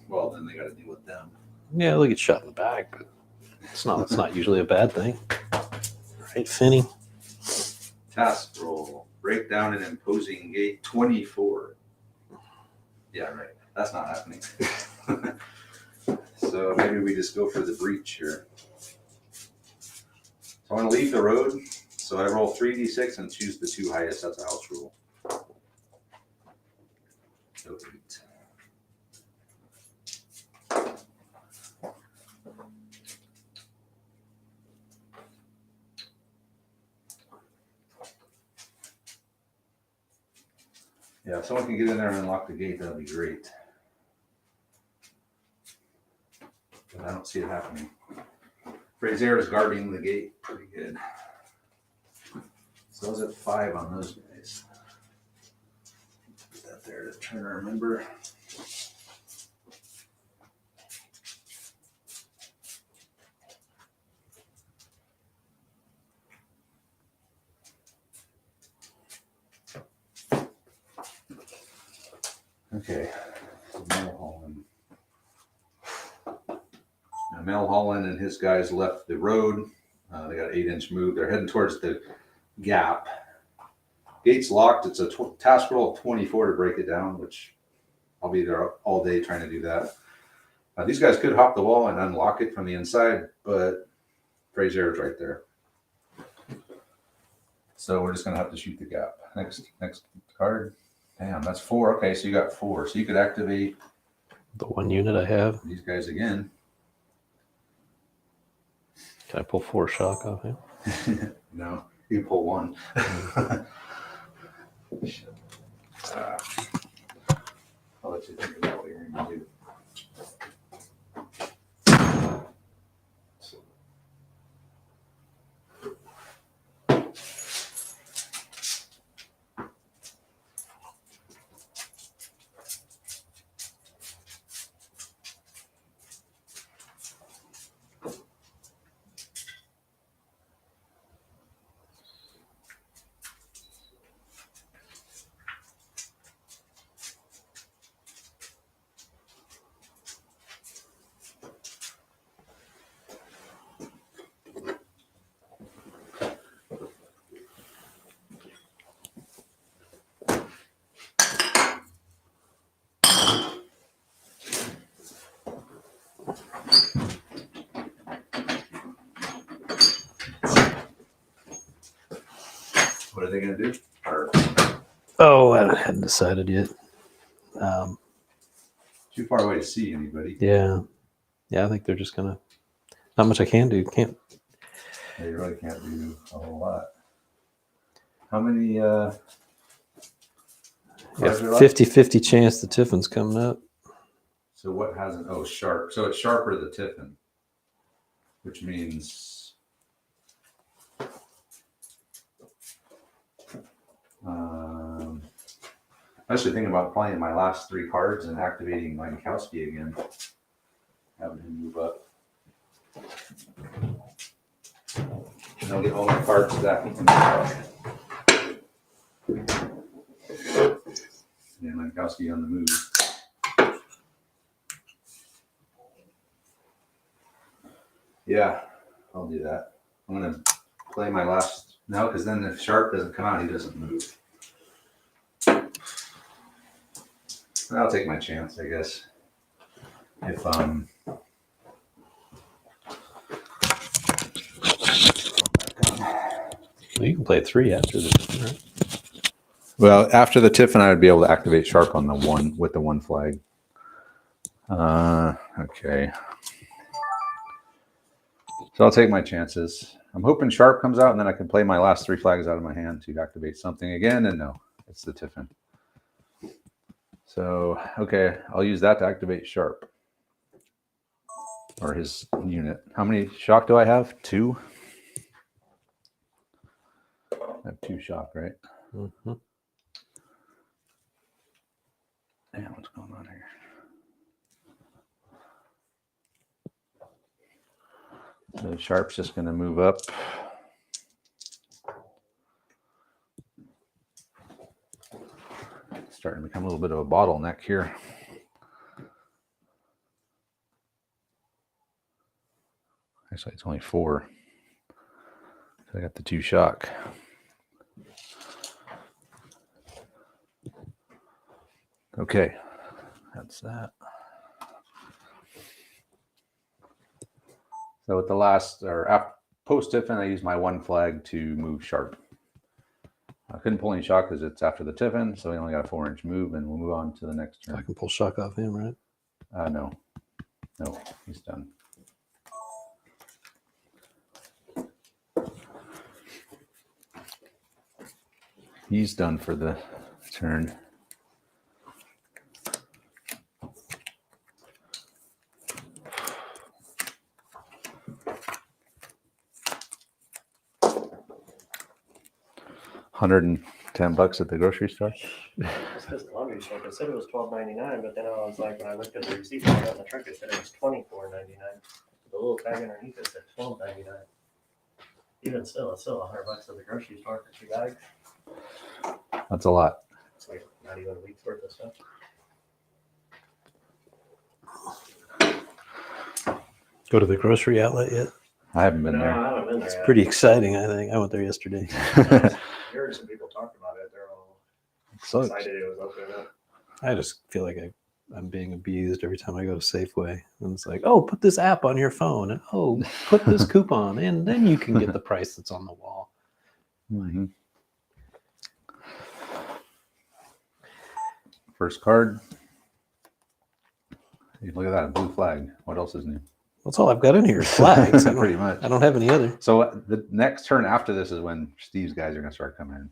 Well, then they got to deal with them. Yeah, they'll get shot in the back, but it's not usually a bad thing. Right, Finney? Task roll. Break down an imposing gate 24. Yeah, right. That's not happening. So maybe we just go for the breach here. So I want to leave the road. So I roll 3d6 and choose the 2 highest. That's a house rule. So 8. Yeah, if someone can get in there and unlock the gate, that'd be great. But I don't see it happening. Fraser is guarding the gate pretty good. So I was at 5 on those guys. Put that there to try to remember. Okay, so Mel Holland. Now Mel Holland and his guys left the road. They got an 8-inch move. They're heading towards the gap. Gate's locked. It's a task roll of 24 to break it down, which I'll be there all day trying to do that. These guys could hop the wall and unlock it from the inside, but Fraser is right there. So we're just going to have to shoot the gap. Next card. Damn, that's 4. Okay, so you got 4. So you could activate The 1 unit I have. these guys again. Can I pull 4 shock off him? No, you can pull 1. What are they going to do? Or Oh, I hadn't decided yet. too far away to see anybody? Yeah. Yeah, I think they're just gonna. Not much I can do. Can't. Yeah, you really can't do a whole lot. How many? Yeah, cards are left? 50-50 chance the Tiffin's coming up. So what hasn't? Oh, sharp. So it's sharper the Tiffin, which means I was actually thinking about playing my last 3 cards and activating Minkowski again, having him move up. And I'll get all my cards back into my and Minkowski on the move. Yeah, I'll do that. I'm gonna play my last no, because then if Sharp doesn't come out, he doesn't move. I'll take my chance, I guess. If Well, you can play 3 after this, right? well, after the Tiffin, I would be able to activate Sharp on the 1 with the 1 flag. Okay. So I'll take my chances. I'm hoping Sharp comes out, and then I can play my last 3 flags out of my hand to activate something again. And no, it's the Tiffin. So, okay, I'll use that to activate Sharp. Or his unit. How many shock do I have? 2? I have 2 shock, right? Mm-hmm. Damn, what's going on here? So Sharp's just going to move up. Starting to become a little bit of a bottleneck here. Actually, it's only 4. So I got the 2 shock. Okay, that's that. So with the last, or post Tiffin, I used my 1 flag to move Sharp. I couldn't pull any shock because it's after the Tiffin, so we only got a 4-inch move, and we'll move on to the next turn. I can pull shock off him, right? No, he's done. He's done for the turn. $110 at the grocery store. It's because the laundry store, it said it was $12.99, but then I was like, when I looked at the receipt I got in the truck, it said it was $24.99. The little tag underneath it said $12.99. Even still, it's still $100 at the grocery store for 2 bags. That's a lot. It's like not even a week's worth of stuff. Go to the grocery outlet yet? I haven't been No, there. I haven't been there It's yet. pretty exciting, I think. I went there yesterday. I heard some people talk about it. They're all So excited it was opening up. I just feel like I'm being abused every time I go to Safeway. And it's like, oh, put this app on your phone. And oh, put this coupon. And then you can get the price that's on the wall. Mhm. First card. Hey, look at that, a blue flag. What else is new? That's all I've got in here is flags. Pretty much. I don't have any other. So the next turn after this is when Steve's guys are going to start coming in.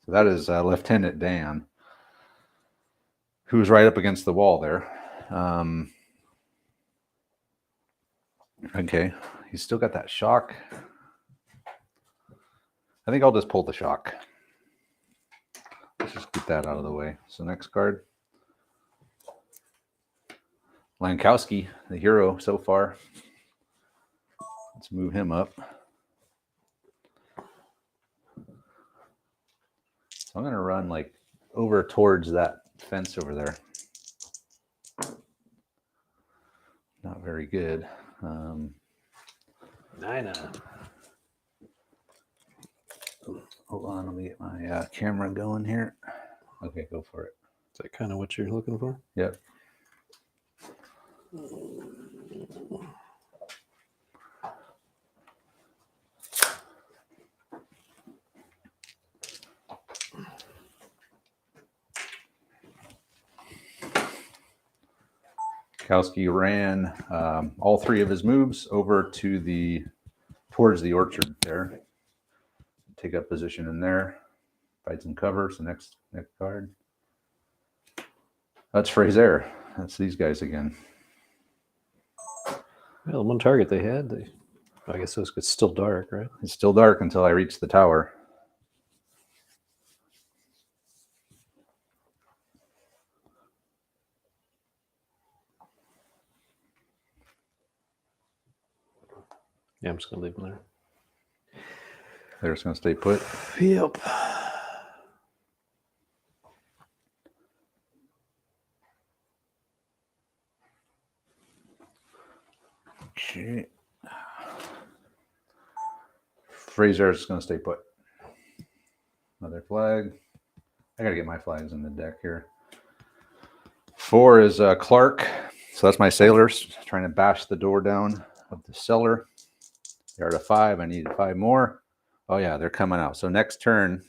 So that is Lieutenant Dan, who's right up against the wall there. Okay, he's still got that shock. I think I'll just pull the shock. Let's just get that out of the way. So next card. Lankowski, the hero so far. Let's move him up. So I'm going to run like over towards that fence over there. Not very good. Nina. Hold on, let me get my camera going here. Okay, go for it. Is that kind of what you're looking for? Yep. Kowski ran all three of his moves over to towards the orchard there. Take up position in there. Find some cover. So next card. That's Fraser. That's these guys again. Well, one target they had. I guess it's still dark, right? It's still dark until I reach the tower. Yeah, I'm just gonna leave them there. They're just going to stay put. Yep. Okay. Fraser is going to stay put. Another flag. I got to get my flags in the deck here. 4 is Clark. So that's my sailors trying to bash the door down of the cellar. They're at a 5. I need 5 more. Oh, yeah, they're coming out. So next turn,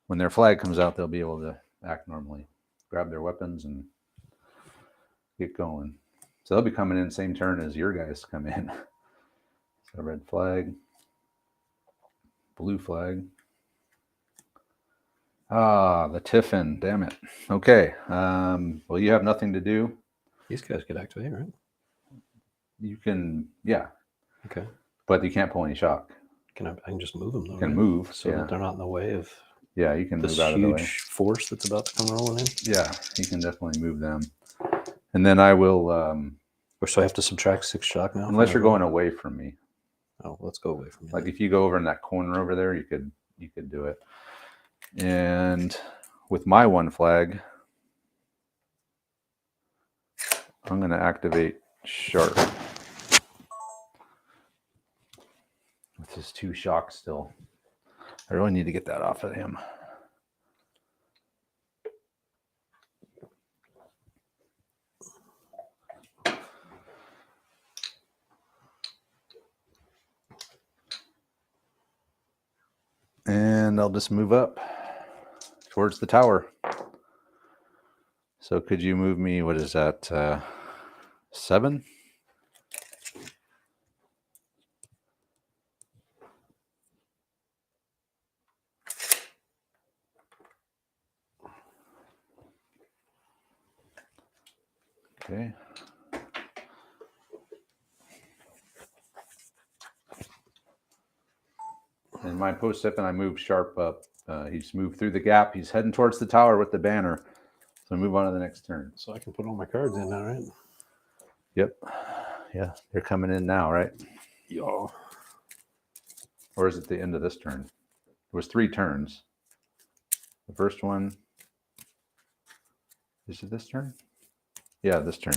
when their flag comes out, they'll be able to act normally. Grab their weapons and get going. So they'll be coming in same turn as your guys come in. So red flag. Blue flag. Ah, the Tiffin. Damn it. Okay. Well, you have nothing to do. These guys could activate, right? You can, yeah. Okay. But you can't pull any shock. I can just move them though. You can right? move. So yeah. that they're not in the way of Yeah, you can this move out of the way. huge force that's about to come rolling in. Yeah, you can definitely move them. And then I will, Or so I have to subtract 6 shock now. unless you're going away from me. Oh, let's go away from you. Like if you go over in that corner over there, you could do it. And with my 1 flag, I'm going to activate Sharp. With his 2 shocks still. I really need to get that off of him. And I'll just move up towards the tower. So could you move me, what is that, 7? Okay. And my post tip, and I move Sharp up. He's moved through the gap. He's heading towards the tower with the banner. So move on to the next turn. So I can put all my cards in now, right? Yep. Yeah, they're coming in now, right? Yeah. Or is it the end of this turn? It was 3 turns. The first one. Is it this turn? Yeah, this turn.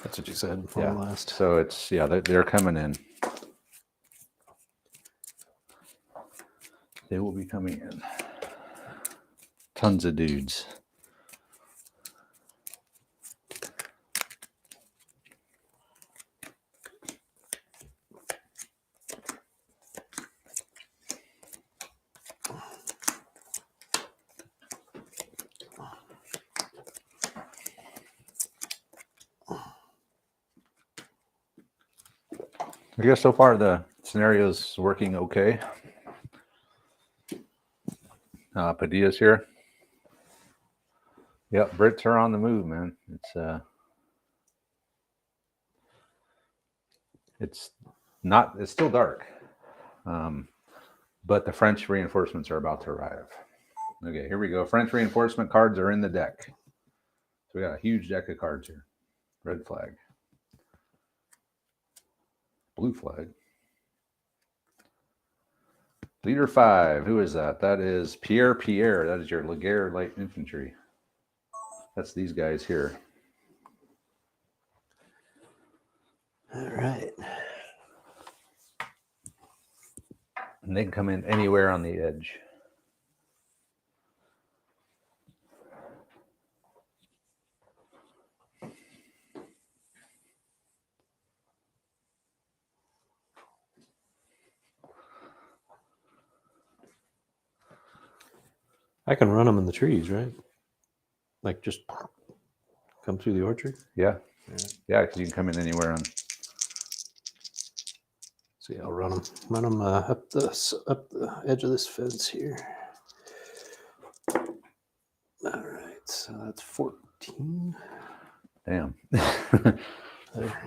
That's what you said before Yeah. last. So it's, yeah, they're coming in. They will be coming in. Tons of dudes. I guess so far the scenario's working okay. Padilla's here. Yep, Brits are on the move, man. It's still dark. But the French reinforcements are about to arrive. Okay, here we go. French reinforcement cards are in the deck. So we got a huge deck of cards here. Red flag. Blue flag. Leader 5. Who is that? That is Pierre. That is your Laguerre Light Infantry. That's these guys here. All right. And they can come in anywhere on the edge. I can run them in the trees, right? Like just come through the orchard. Yeah. Yeah. Yeah, because you can come in anywhere on. So yeah, I'll run them up the edge of this fence here. All right, so that's 14. Damn. They're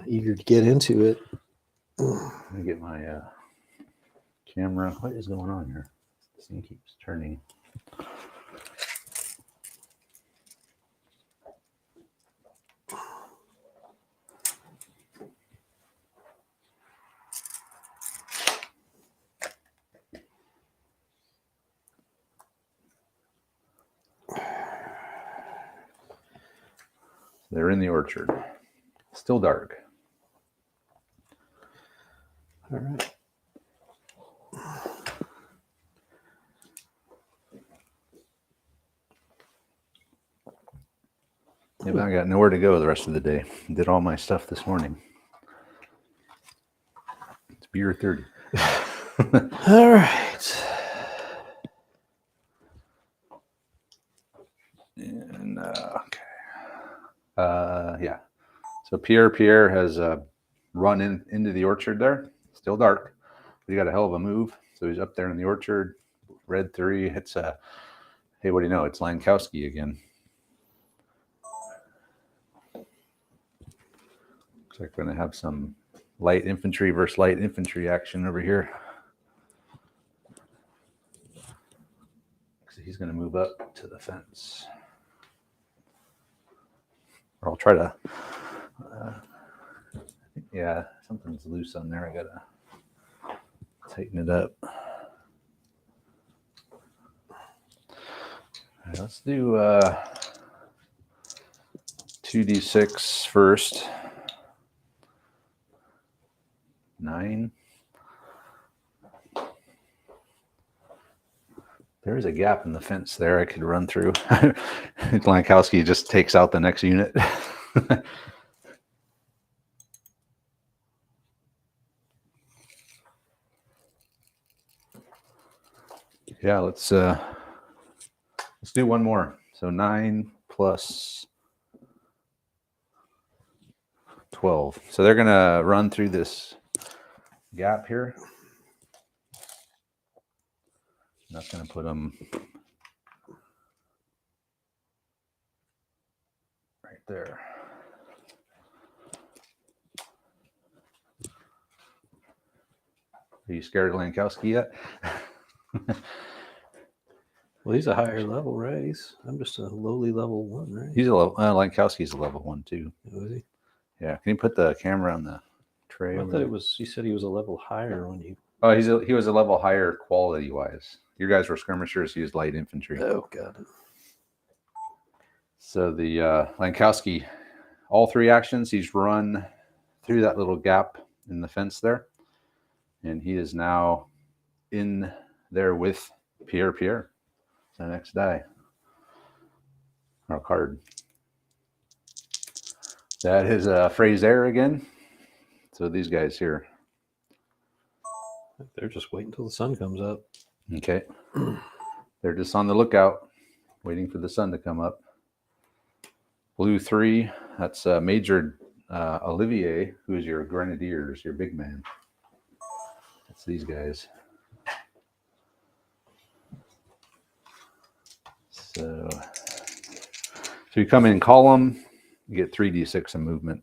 eager to get into it. Let me get my camera. What is going on here? This thing keeps turning. They're in the orchard. Still dark. All right. Yeah, but I got nowhere to go the rest of the day. Did all my stuff this morning. It's beer 30. All right. And okay. Yeah. So Pierre has run into the orchard there. Still dark. But he got a hell of a move. So he's up there in the orchard. Red 3. It's hey, what do you know? It's Lankowski again. Looks like we're going to have some light infantry versus light infantry action over here. So he's going to move up to the fence. Or I'll try to. Yeah, something's loose on there. I got to tighten it up. All right, let's do 2d6 first. 9. There is a gap in the fence there I could run through. Lankowski just takes out the next unit. Yeah, let's do one more. So 9 plus 12. So they're gonna run through this gap here. And that's gonna put them right there. Are you scared of Lankowski yet? Well, he's a higher level, right? I'm just a lowly level 1, right? He's a level. Lankowski's a level 1 too. Oh, is he? Yeah. Can you put the camera on the tray? I over thought there? it was. You said he was a level higher when you. Oh, he was a level higher quality wise. Your guys were skirmishers. He was light infantry. Oh, got it. So the Lankowski, all 3 actions, he's run through that little gap in the fence there, and he is now in there with Pierre. The next die, our card. That is Fraser again. So these guys here. They're just waiting until the sun comes up. Okay. They're just on the lookout, waiting for the sun to come up. Blue 3, that's Major Olivier, who is your grenadiers, your big man. That's these guys. So you come in column, you get 3d6 of movement,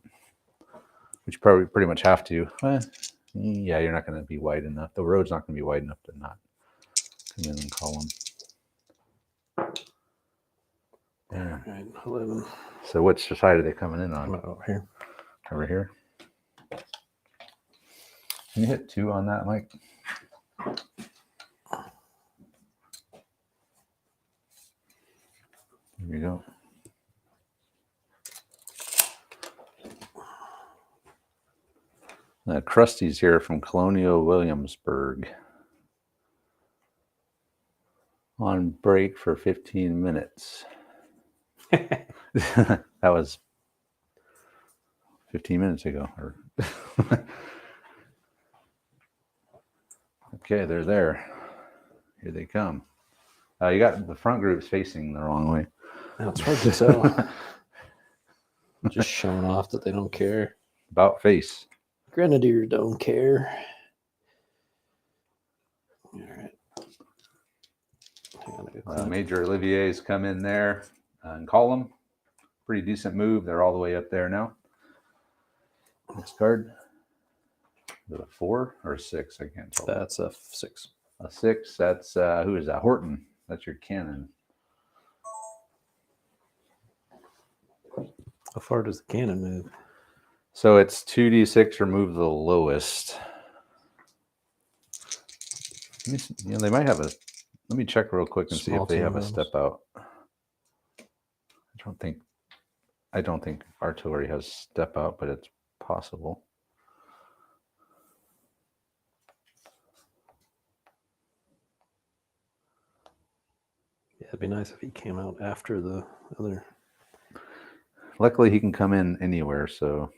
which you probably pretty much have to. Yeah, you're not going to be wide enough. The road's not going to be wide enough to not come in column. Yeah. All right, 11. So which side are they coming in on? Over here. Over here. Can you hit 2 on that, Mike? There you go. Krusty's here from Colonial Williamsburg. On break for 15 minutes. That was 15 minutes ago. Okay, they're there. Here they come. You got the front groups facing the wrong way. Now it's hard to tell. Just showing off that they don't care. About face. Grenadier don't care. All right. Hang on, I gotta Major Olivier's come in there and call them. Pretty decent move. They're all the way up there now. Next card. Is it a 4 or a 6? I can't tell. That's a 6. A 6. That's who is that? Horton. That's your cannon. How far does the cannon move? So it's 2d6. Remove the lowest. They might have a. Let me check real quick and see Small if they have a team step out. I don't think artillery has step out, but it's possible. Yeah, it'd be nice if he came out after the other. Luckily, he can come in anywhere. So,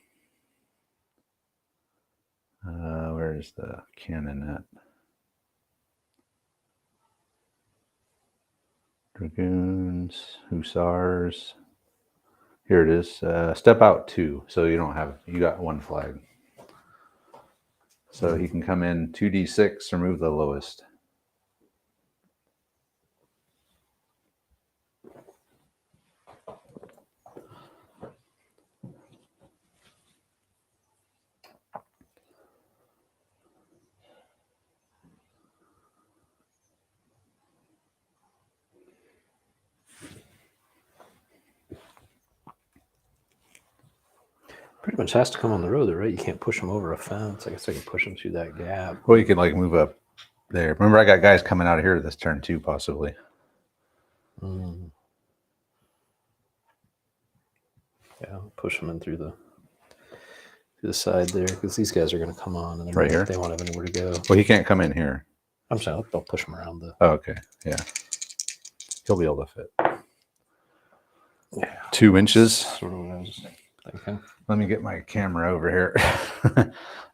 where's the cannon at? Dragoons, Hussars. Here it is. Step out 2. So you got 1 flag. So he can come in 2d6, remove the lowest. Pretty much has to come on the road, though, right? You can't push him over a fence. I guess I can push him through that gap. Well, you can move up there. Remember, I got guys coming out of here this turn too, possibly. Mm. Yeah, I'll push him in through the side there because these guys are going to come on and Right here? they won't have anywhere to go. Well, he can't come in here. I'm saying they'll push him around the. Oh, okay. Yeah. He'll be able to fit. Yeah. 2 inches. Sort of what I was thinking. Let me get my camera over here.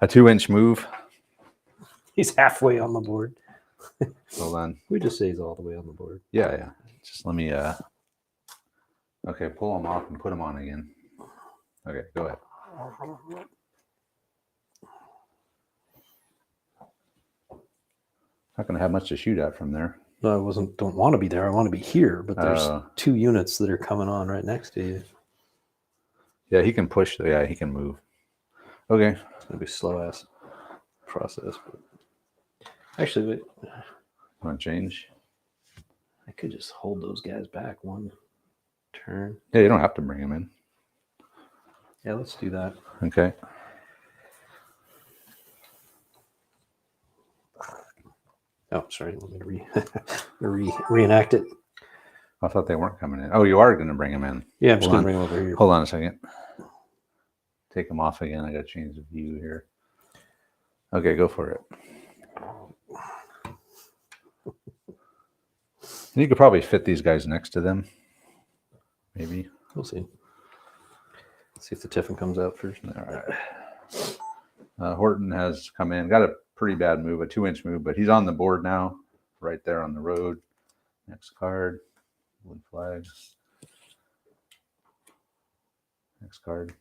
A 2-inch move. He's halfway on the board. Hold on. We just say he's all the way on the board. Yeah. Just let me. Okay, pull them off and put them on again. Okay, go ahead. Not going to have much to shoot at from there. No, don't want to be there. I want to be here, but there's 2 units that are coming on right next to you. Yeah, he can push. Yeah, he can move. Okay. It's going to be a slow ass process. But actually, wait. Want to change? I could just hold those guys back 1 turn. Yeah, you don't have to bring him in. Yeah, let's do that. Okay. Oh, sorry. Let me reenact it. I thought they weren't coming in. Oh, you are going to bring him in. Yeah, I'm just Hold going to on. bring them over here. Hold on a second. Take them off again. I got to change the view here. Okay, go for it. And you could probably fit these guys next to them. Maybe. We'll see. Let's see if the Tiffin comes out first. All right. Horton has come in. Got a pretty bad move, a 2-inch move, but he's on the board now, right there on the road. Next card. Wood flag. Next card.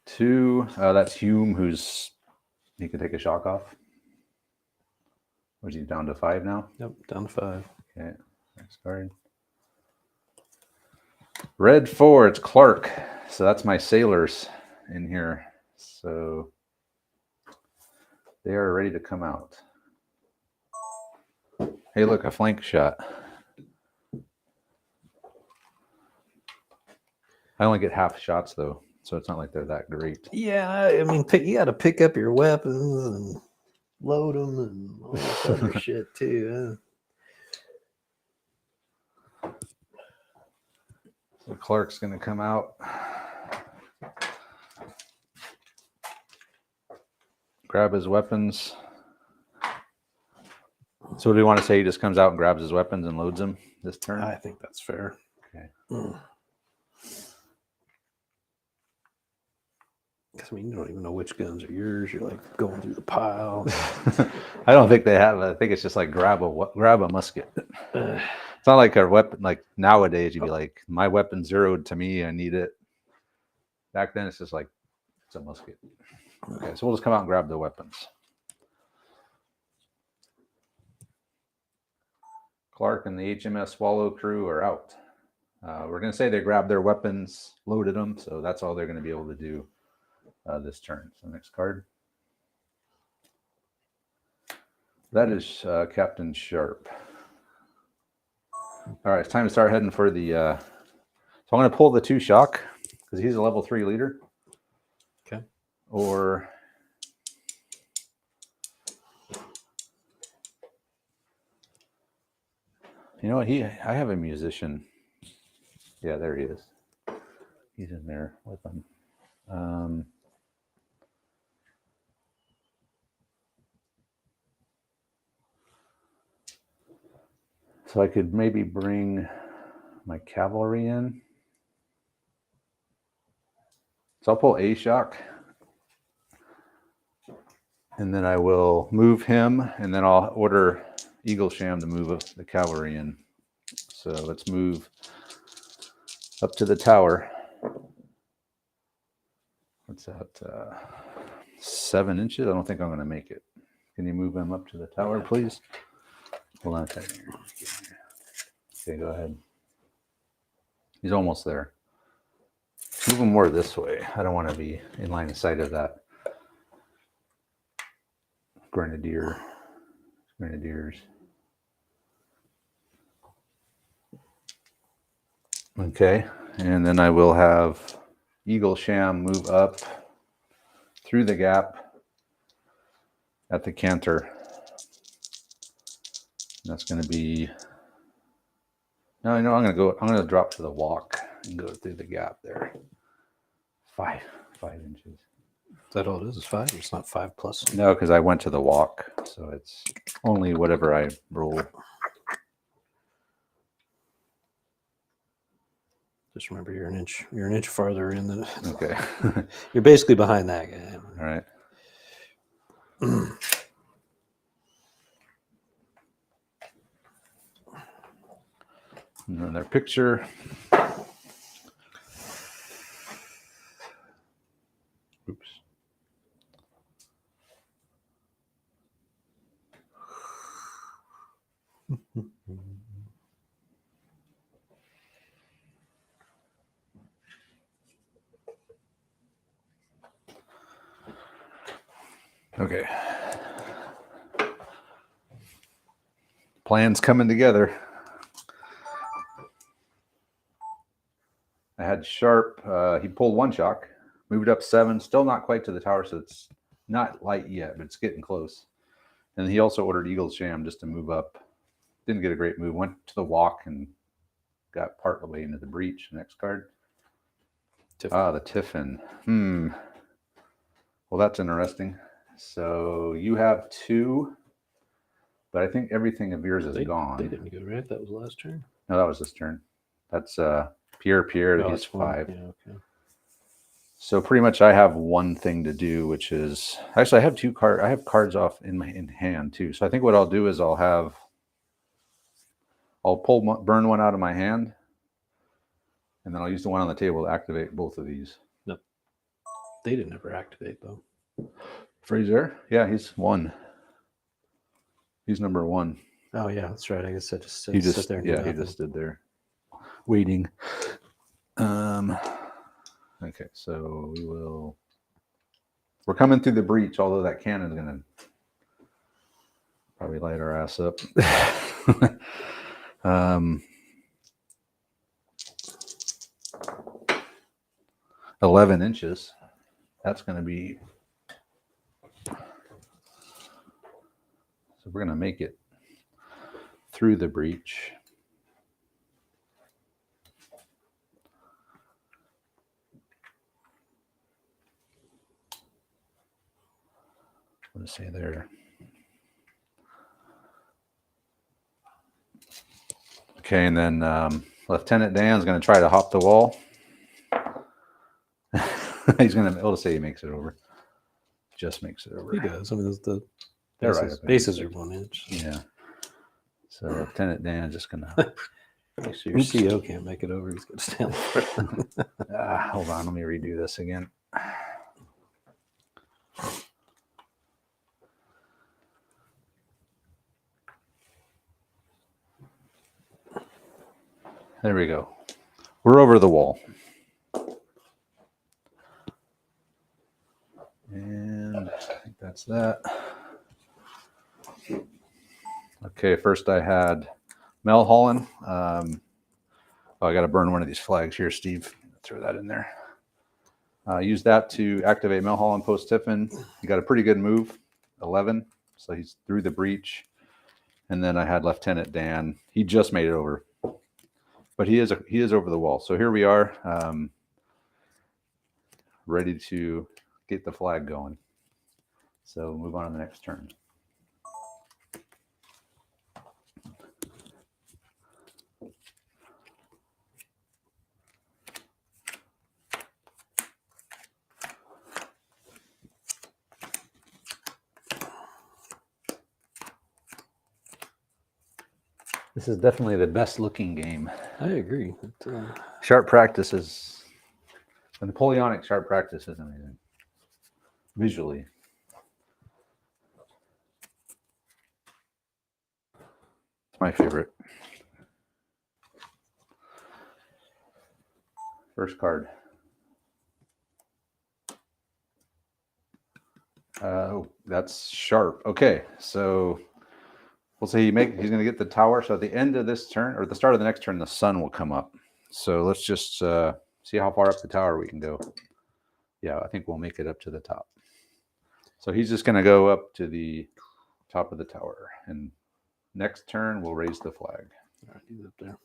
2. That's Hume, he can take a shock off. Or is he down to 5 now? Yep, down to 5. Okay. Next card. Red 4, it's Clark. So that's my sailors in here. So they are ready to come out. Hey, look, a flank shot. I only get half shots though, so it's not like they're that great. Yeah, I mean, you got to pick up your weapons and load them and all this other shit too. So Clark's going to come out. Grab his weapons. So do you want to say he just comes out and grabs his weapons and loads them this turn? I think that's fair. Okay. Because I mean, you don't even know which guns are yours. You're like going through the pile. I don't think they have. I think it's just like grab a musket. It's not like a weapon. Like nowadays, you'd be like, my weapon zeroed to me. I need it. Back then, it's just like it's a musket. Okay, so we'll just come out and grab the weapons. Clark and the HMS Swallow crew are out. We're going to say they grabbed their weapons, loaded them, so that's all they're going to be able to do this turn. So next card. That is Captain Sharp. All right, it's time to start heading for the... so I'm going to pull the 2 shock, because he's a level 3 leader. Okay. Or... You know what? I have a musician. Yeah, there he is. He's in there with them. So I could maybe bring my cavalry in. So I'll pull a shock. And then I will move him, and then I'll order Eaglesham to move the cavalry in. So let's move up to the tower. What's that? 7 inches? I don't think I'm going to make it. Can you move him up to the tower, please? Hold on a second here. Okay, go ahead. He's almost there. Move him more this way. I don't want to be in line of sight of that grenadiers. Okay, and then I will have Eaglesham move up through the gap at the canter. And that's going to be... No, I'm going to drop to the walk and go through the gap there. 5 inches. Is that all it is? It's 5? It's not 5 plus? No, because I went to the walk, so it's only whatever I roll. Just remember, you're an inch farther in than. Okay. You're basically behind that guy. All right. Another picture. Oops. Okay. Plans coming together. I had Sharp. He pulled 1 shock, moved up 7, still not quite to the tower, so it's not light yet, but it's getting close. And he also ordered Eaglesham just to move up. Didn't get a great move. Went to the walk and got part of the way into the breach. Next card. Tiffin. The Tiffin. Well, that's interesting. So you have 2, but I think everything of yours is gone. They didn't go right. That was last turn. No, that was this turn. That's Pierre. Oh, He's 5. Yeah, okay. So pretty much I have one thing to do, which is actually I have 2 cards. I have cards off in hand too. So I think what I'll do is I'll burn one out of my hand, and then I'll use the one on the table to activate both of these. No, they didn't ever activate though. Fraser, yeah, he's 1. He's number 1. Oh yeah, that's right. I guess I just He just sit there. And he just stood there waiting. Okay, so we're coming through the breach, although that cannon's gonna probably light our ass up. 11 inches. That's gonna be, so we're gonna make it through the breach. Let's say there. Okay, and then Lieutenant Dan's going to try to hop the wall. It'll say he makes it over. Just makes it over. He does. I mean, the They're right bases, up in bases there. are 1 inch. Yeah. So Lieutenant Dan just gonna Make sure your CO can't make it over. He's got to stand for it. hold on, let me redo this again. There we go. We're over the wall. And I think that's that. Okay, first I had Mel Holland. I got to burn one of these flags here, Steve. Throw that in there. Use that to activate Mel Holland post Tiffin. He got a pretty good move, 11. So he's through the breach. And then I had Lieutenant Dan. He just made it over, but he is over the wall. So here we are, ready to get the flag going. So move on to the next turn. This is definitely the best looking game. I agree. Sharp practice is, the Napoleonic sharp practice is amazing. Visually. It's my favorite. First card. Oh, that's sharp. Okay, so we'll say he's going to get the tower. So at the end of this turn, or at the start of the next turn, the sun will come up. So let's just see how far up the tower we can go. Yeah, I think we'll make it up to the top. So he's just going to go up to the top of the tower. And next turn, we'll raise the flag. All right, he's up there.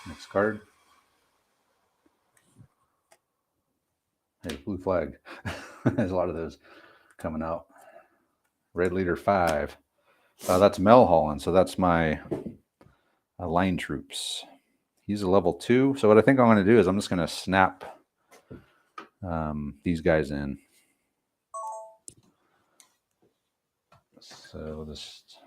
Next card. Hey, blue flag. There's a lot of those coming out. Red leader 5. That's Mel Holland. So that's my line troops. He's a level 2. So what I think I'm going to do is I'm just going to snap these guys in. So just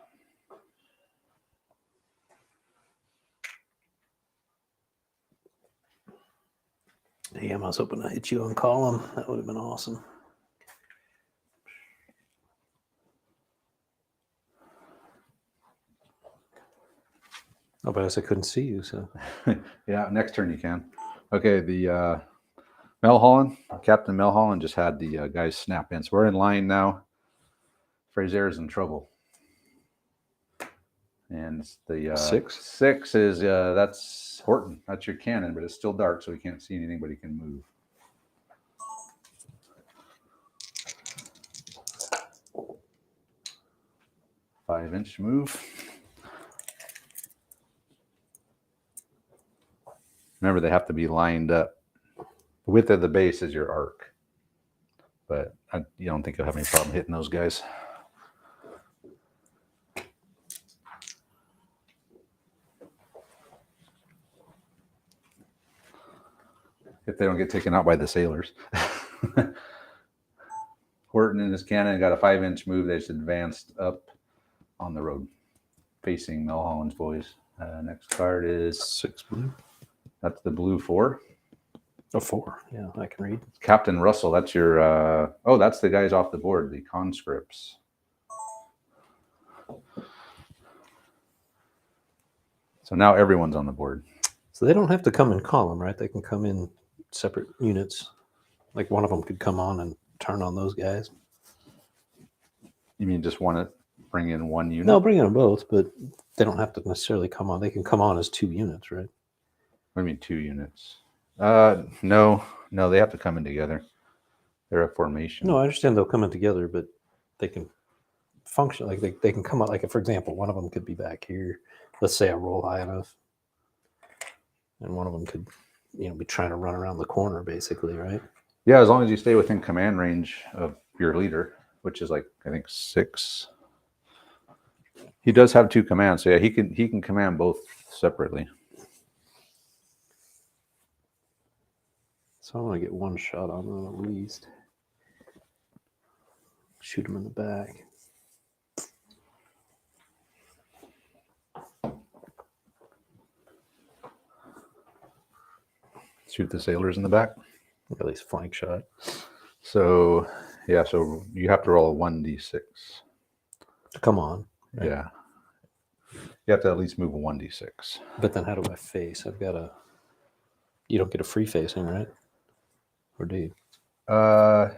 Damn, I was hoping to hit you on column. That would have been awesome. Oh, but I guess I couldn't see you, so. yeah, next turn you can. Okay, the Mel Holland, Captain Mel Holland just had the guys snap in. So we're in line now. Fraser is in trouble. And the 6? 6 is, that's Horton. That's your cannon, but it's still dark, so he can't see anything, but he can move. Five-inch move. Remember, they have to be lined up. The width of the base is your arc. But you don't think you'll have any problem hitting those guys. If they don't get taken out by the sailors. Horton and his cannon got a 5-inch move. They just advanced up on the road, facing Mel Holland's boys. Next card is 6 blue. That's the blue 4. A 4. Yeah, I can read. Captain Russell. That's your. Oh, that's the guys off the board. The conscripts. So now everyone's on the board. So they don't have to come in column, right? They can come in separate units. Like one of them could come on and turn on those guys. You mean just want to bring in one unit? No, bring in them both, but they don't have to necessarily come on. They can come on as 2 units, right? What do you mean 2 units? No, they have to come in together. They're a formation. No, I understand they'll come in together, but they can function like they can come out. Like, for example, one of them could be back here. Let's say I roll high enough, and one of them could, be trying to run around the corner, basically, right? Yeah, as long as you stay within command range of your leader, which is like I think 6. He does have 2 commands, so yeah, he can command both separately. So I want to get one shot on them at least. Shoot them in the back. Shoot the sailors in the back. At least flank shot. So yeah, so you have to roll a 1d6. Come on. Right. Yeah. You have to at least move a 1d6. But then how do I face? I've got a. You don't get a free facing, right? Or do you? Well,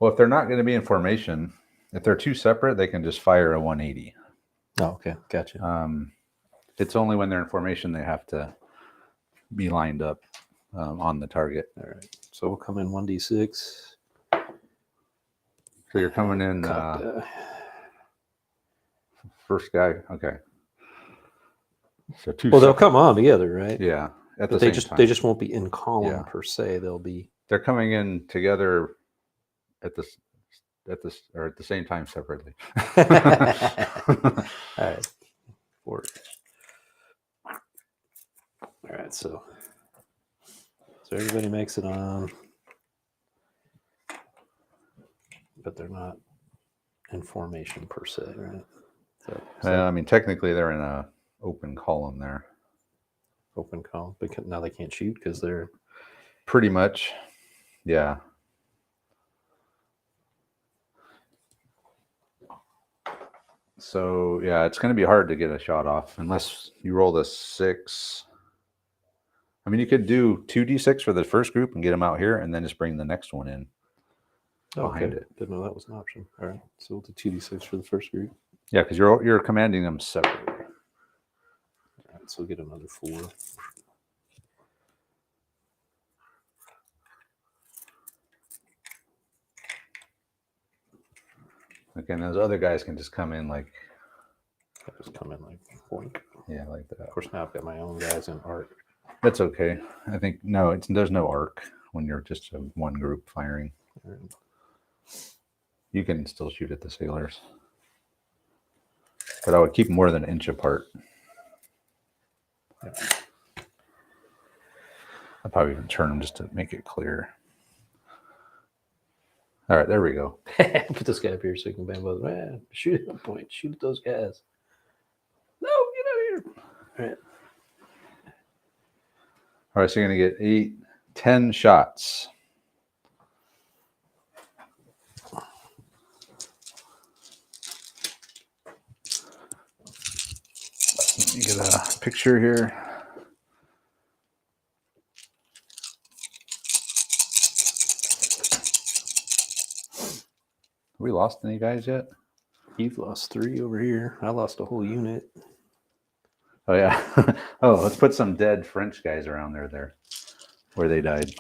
if they're not going to be in formation, if they're two separate, they can just fire a 180. Oh, okay. Gotcha. It's only when they're in formation they have to be lined up on the target. All right. So we'll come in 1d6. So you're coming in first guy. Okay. So two. Well, they'll separate- come on together, right? Yeah. At But the they same time. they just won't be in column Yeah. per se. They'll be. They're coming in together at the same time separately. All right. Work. All right. So everybody makes it on, but they're not in formation per se, right? So I mean, technically they're in a open column there. open column, because now they can't shoot because they're. Pretty much. Yeah. So yeah, it's going to be hard to get a shot off unless you roll the 6. I mean, you could do 2d6 for the first group and get them out here, and then just bring the next one in behind it. Didn't know that was an option. All right. So we'll do 2d6 for the first group. Yeah, because you're commanding them separately. All right. So we'll get another 4. Again, those other guys can just come in like I just come in like boink. yeah, like that. Of course, now I've got my own guys in arc. That's okay. I think no, there's no arc when you're just one group firing. All right. You can still shoot at the sailors, but I would keep more than an inch apart. Yeah. I'd probably even turn them just to make it clear. All right, there we go. Put this guy up here so you can bang both. Man, shoot at that point. Shoot at those guys. No, get out of here. All right. All right, so you're going to get 10 shots. Let me get a picture here. Have we lost any guys yet? You've lost 3 over here. I lost a whole unit. Oh, yeah. Oh, let's put some dead French guys around there where they died.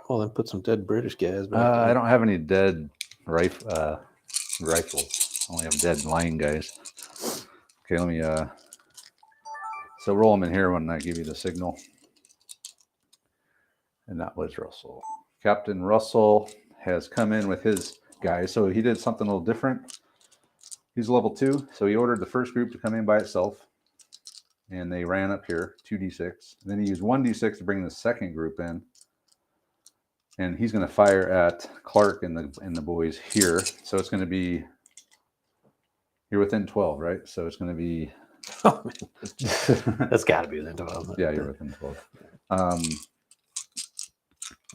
Well, then put some dead British guys back I there. don't have any dead rifles. I only have dead line guys. Okay, let me so roll them in here when I give you the signal. And that was Russell. Captain Russell has come in with his guys. So he did something a little different. He's level 2. So he ordered the first group to come in by itself. And they ran up here, 2d6. And then he used 1d6 to bring the second group in. And he's going to fire at Clark and the boys here. So it's going to be, you're within 12, right? So it's going to be. Oh, man. That's got to be within 12. Yeah, you're within 12.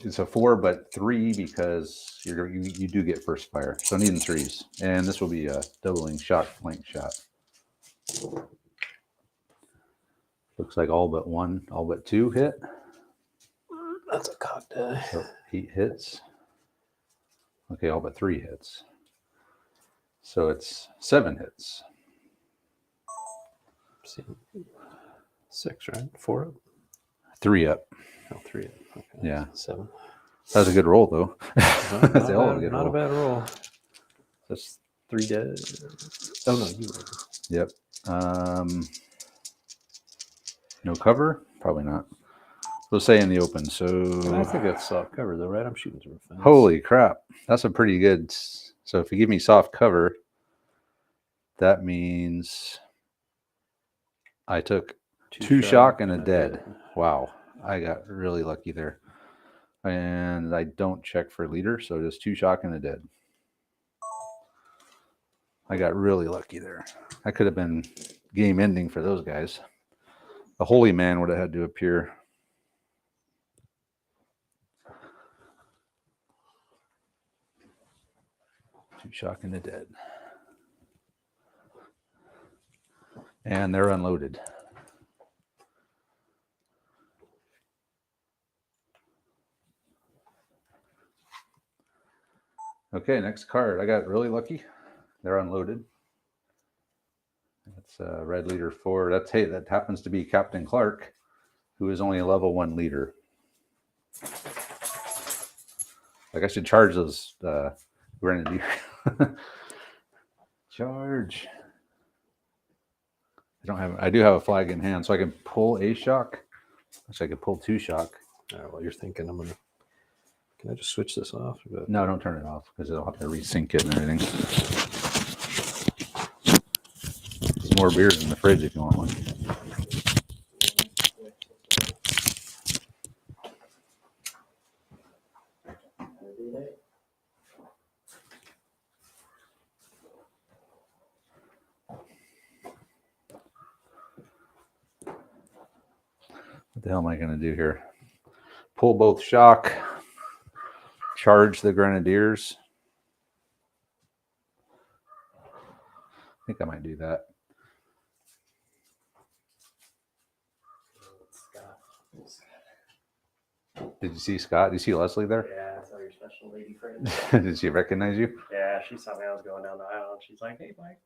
It's a 4, but 3 because you do get first fire. So needing 3s. And this will be a doubling shot, flank shot. Looks like all but 2 hit. That's a cock die. So 8 hits. Okay, all but 3 hits. So it's 7 hits. 6, right? 4 up? 3 up. Oh, 3 up. Okay. Yeah. 7. That was a good roll, though. Not, That's a hell of a good not roll. a bad roll. That's 3 dead. Oh, no, you rolled. Yep. No cover? Probably not. We'll say in the open. I So think that's soft cover, though, right? I'm shooting through a fence. holy crap. That's a pretty good. So if you give me soft cover, that means I took 2 shock and a dead. Wow, I got really lucky there. And I don't check for leader, so just 2 shock and a dead. I got really lucky there. That could have been game ending for those guys. The holy man would have had to appear. Two shock and a dead. And they're unloaded. Okay, next card. I got really lucky. They're unloaded. That's red leader 4. That's hey, that happens to be Captain Clark, who is only a level 1 leader. Like I should charge those grenadier. Charge. I do have a flag in hand, so I can pull a shock. Actually, I could pull 2 shock. All right, well, you're thinking I'm gonna. Can I just switch this off? No, don't turn it off because it'll have to resync it and everything. There's more beers in the fridge if you want one. What the hell am I going to do here? Pull both shock, charge the grenadiers. I think I might do that. Did you see Scott? Did you see Leslie there? Yeah, I saw your special lady friend. Did she recognize you? Yeah, she saw me. I was going down the aisle, and she's like, "Hey, Mike."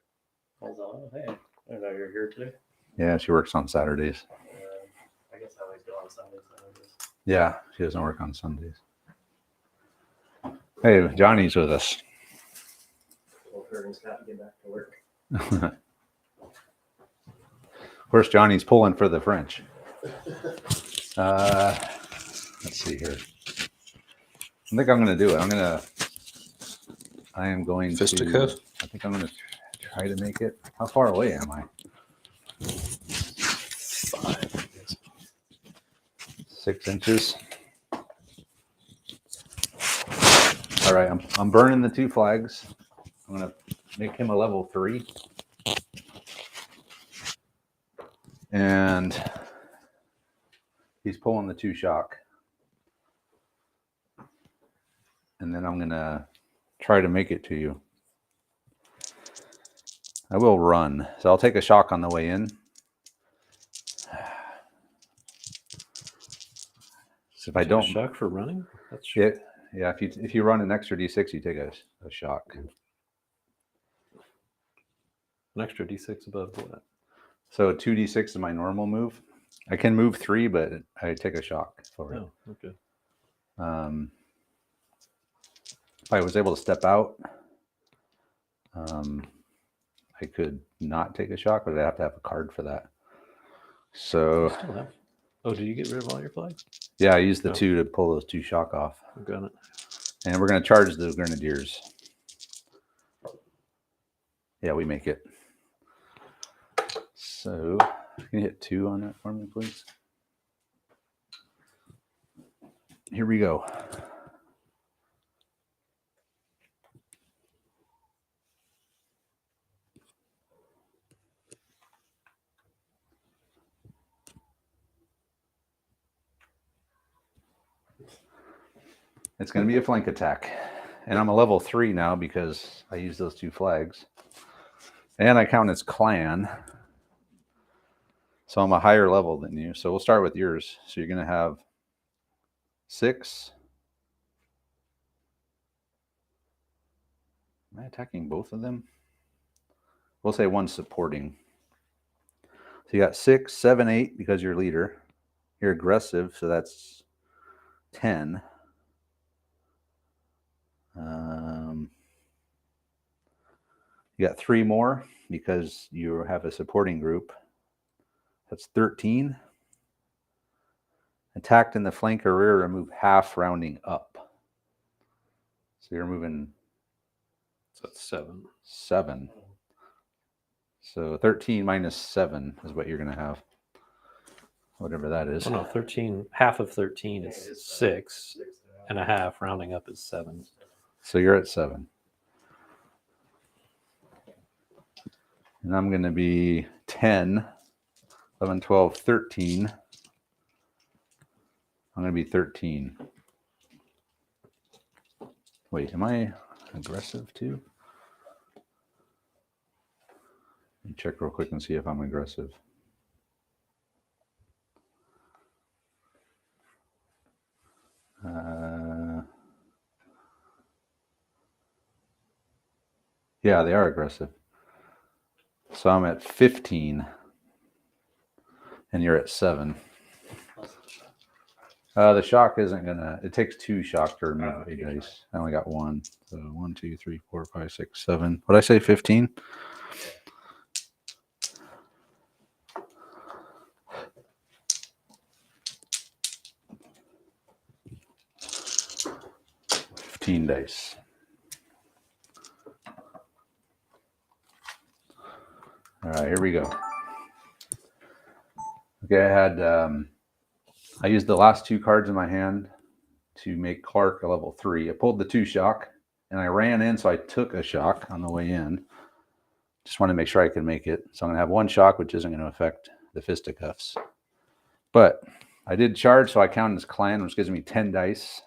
I was like, "Oh, hey, I didn't know you were here today." Yeah, she works on Saturdays. I guess I always go on Sundays. Yeah, she doesn't work on Sundays. Hey, Johnny's with us. Well, her and Scott get back to work. Of course, Johnny's pulling for the French. Let's see here. I think I'm going to do it. I am going Fisticuff? to. I think I'm going to try to make it. How far away am I? 5. 6 inches. All right, I'm burning the 2 flags. I'm going to make him a level 3. And he's pulling the 2 shock. And then I'm going to try to make it to you. I will run. So I'll take a shock on the way in. So if I don't shock for running, that's yeah, if you run an extra d6, you take a shock. an extra d6 above what? So 2d6 is my normal move. I can move 3, but I take a shock for it. Oh, okay. If I was able to step out, I could not take a shock, but I have to have a card for that. So, Still have. Oh, did you get rid of all your flags? yeah, I used the No. 2 to pull those 2 shock off. I've got it. And we're going to charge the grenadiers. Yeah, we make it. So, can you hit 2 on that for me, please? Here we go. It's going to be a flank attack. And I'm a level 3 now because I use those 2 flags. And I count as clan. So I'm a higher level than you. So we'll start with yours. So you're going to have 6. Am I attacking both of them? We'll say 1 supporting. So you got 6, 7, 8 because you're leader. You're aggressive, so that's 10. You got 3 more because you have a supporting group. That's 13. Attacked in the flank or rear, remove half, rounding up. So you're moving. So that's 7. 7. So 13 minus 7 is what you're going to have. whatever that is. Oh no, 13. Half of 13 Yeah, is it's 6 6 and a half. Rounding up is 7. So you're at 7. And I'm going to be 10, 11, 12, 13. I'm going to be 13. Wait, am I aggressive too? Let me check real quick and see if I'm aggressive. Yeah, they are aggressive. So I'm at 15, and you're at 7. The shock isn't gonna. It takes 2 shock to remove a dice. I only got 1. So 1, 2, 3, 4, 5, 6, 7. What did I say? 15. Dice. All right, here we go. Okay, I used the last 2 cards in my hand to make Clark a level 3. I pulled the 2 shock, and I ran in, so I took a shock on the way in. Just want to make sure I can make it. So I'm going to have 1 shock, which isn't going to affect the fisticuffs. But I did charge, so I counted his clan, which gives me 10 dice.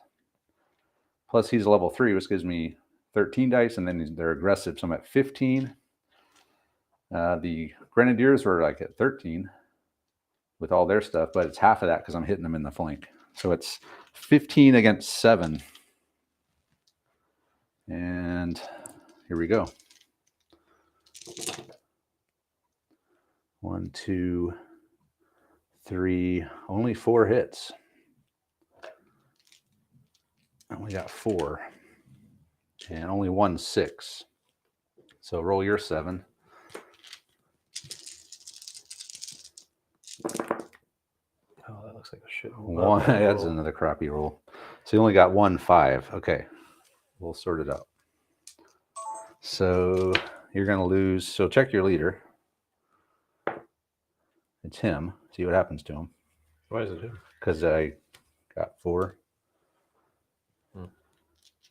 Plus he's a level 3, which gives me 13 dice, and then they're aggressive, so I'm at 15. The Grenadiers were like at 13 with all their stuff, but it's half of that because I'm hitting them in the flank. So it's 15 against 7. And here we go. 1, 2, 3, only 4 hits. I only got 4. And only 1 6. So roll your 7. Oh, that looks like a shit. One, that's another crappy roll. So you only got 1 5. Okay, we'll sort it out. So you're going to lose. So check your leader. It's him. See what happens to him. Why is it him? Because I got 4.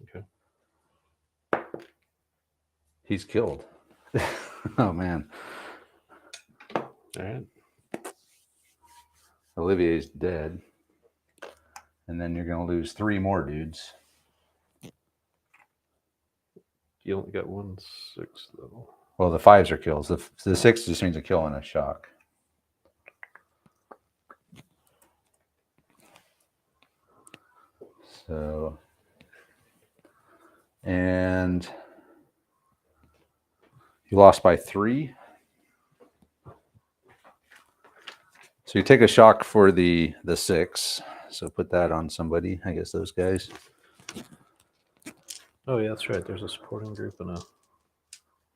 Okay. He's killed. Oh, man. All right. Olivier's dead. And then you're going to lose 3 more dudes. You only got 1 6 though. Well, the 5s are kills. The 6 just means a kill and a shock. So, and you lost by 3. So you take a shock for the 6. So put that on somebody. I guess those guys. Oh yeah, that's right. There's a supporting group and a.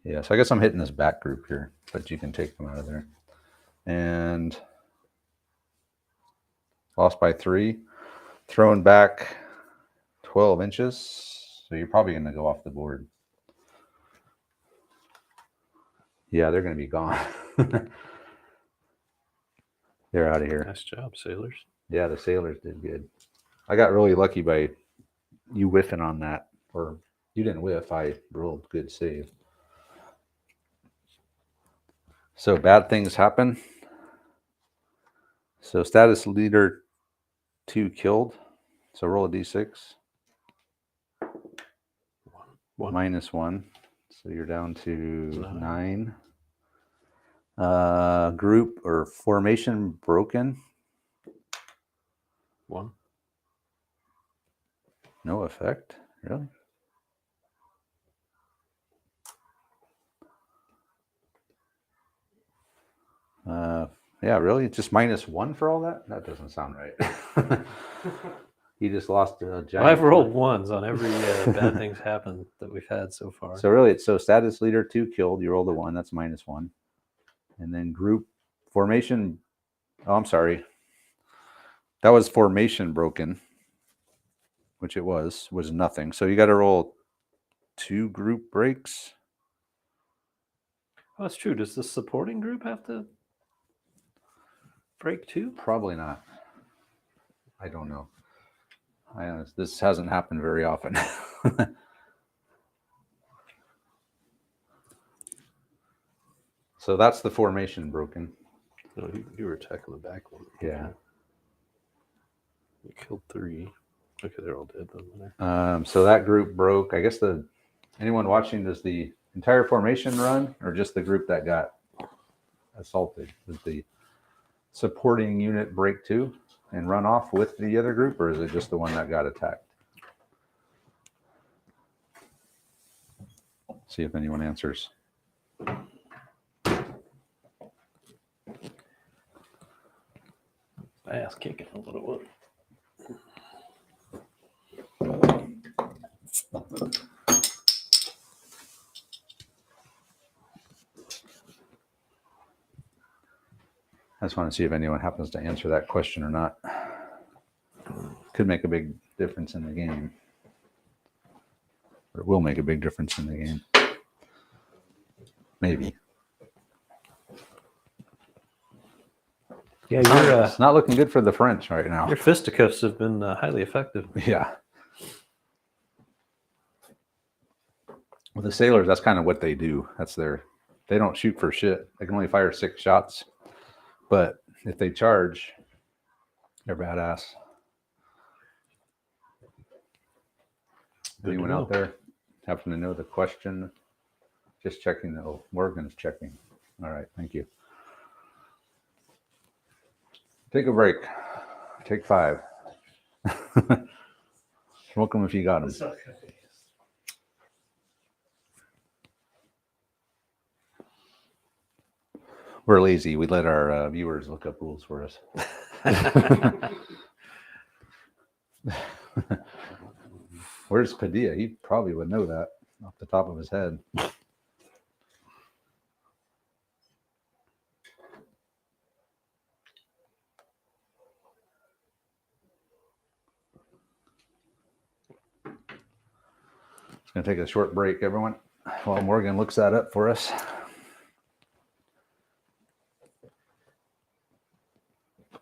Yeah, so I guess I'm hitting this back group here, but you can take them out of there. And lost by 3. Thrown back 12 inches. So you're probably going to go off the board. Yeah, they're going to be gone. They're out of here. Nice job, sailors. Yeah, the sailors did good. I got really lucky by you whiffing on that. Or you didn't whiff. I rolled good save. So bad things happen. So status leader 2 killed. So roll a d6. 1. -1. So you're down to 9. 9. Group or formation broken. 1. No effect. Really? Yeah, really? Just -1 for all that? That doesn't sound right. He just lost a giant. I've rolled 1s on every bad things happen that we've had so far. So really, it's status leader 2 killed. You rolled a 1. That's -1. And then group formation. Oh, I'm sorry. That was formation broken, which it was nothing. So you got to roll 2 group breaks. Oh, that's true. Does the supporting group have to? break too? Probably not. I don't know. This hasn't happened very often. So that's the formation broken. No, you were attacking the back one. Yeah. You killed 3. Okay, they're all dead. Doesn't matter. So that group broke. I guess anyone watching, does the entire formation run, or just the group that got assaulted? Does the supporting unit break too and run off with the other group, or is it just the one that got attacked? See if anyone answers. Ass kicking a little bit. I just want to see if anyone happens to answer that question or not. Could make a big difference in the game. Or it will make a big difference in the game. Maybe. Yeah, your It's not looking good for the French right now. your fisticuffs have been highly effective. Yeah. Well, the sailors, that's kind of what they do. They don't shoot for shit. They can only fire 6 shots. But if they charge, they're badass. Good to Anyone know. out there happen to know the question? Just checking. Oh, Morgan's checking. All right, thank you. Take a break. Take 5. Smoke them if you got them. It's okay. We're lazy. We let our viewers look up rules for us. Where's Padilla? He probably would know that off the top of his head. It's going to take a short break, everyone, while Morgan looks that up for us.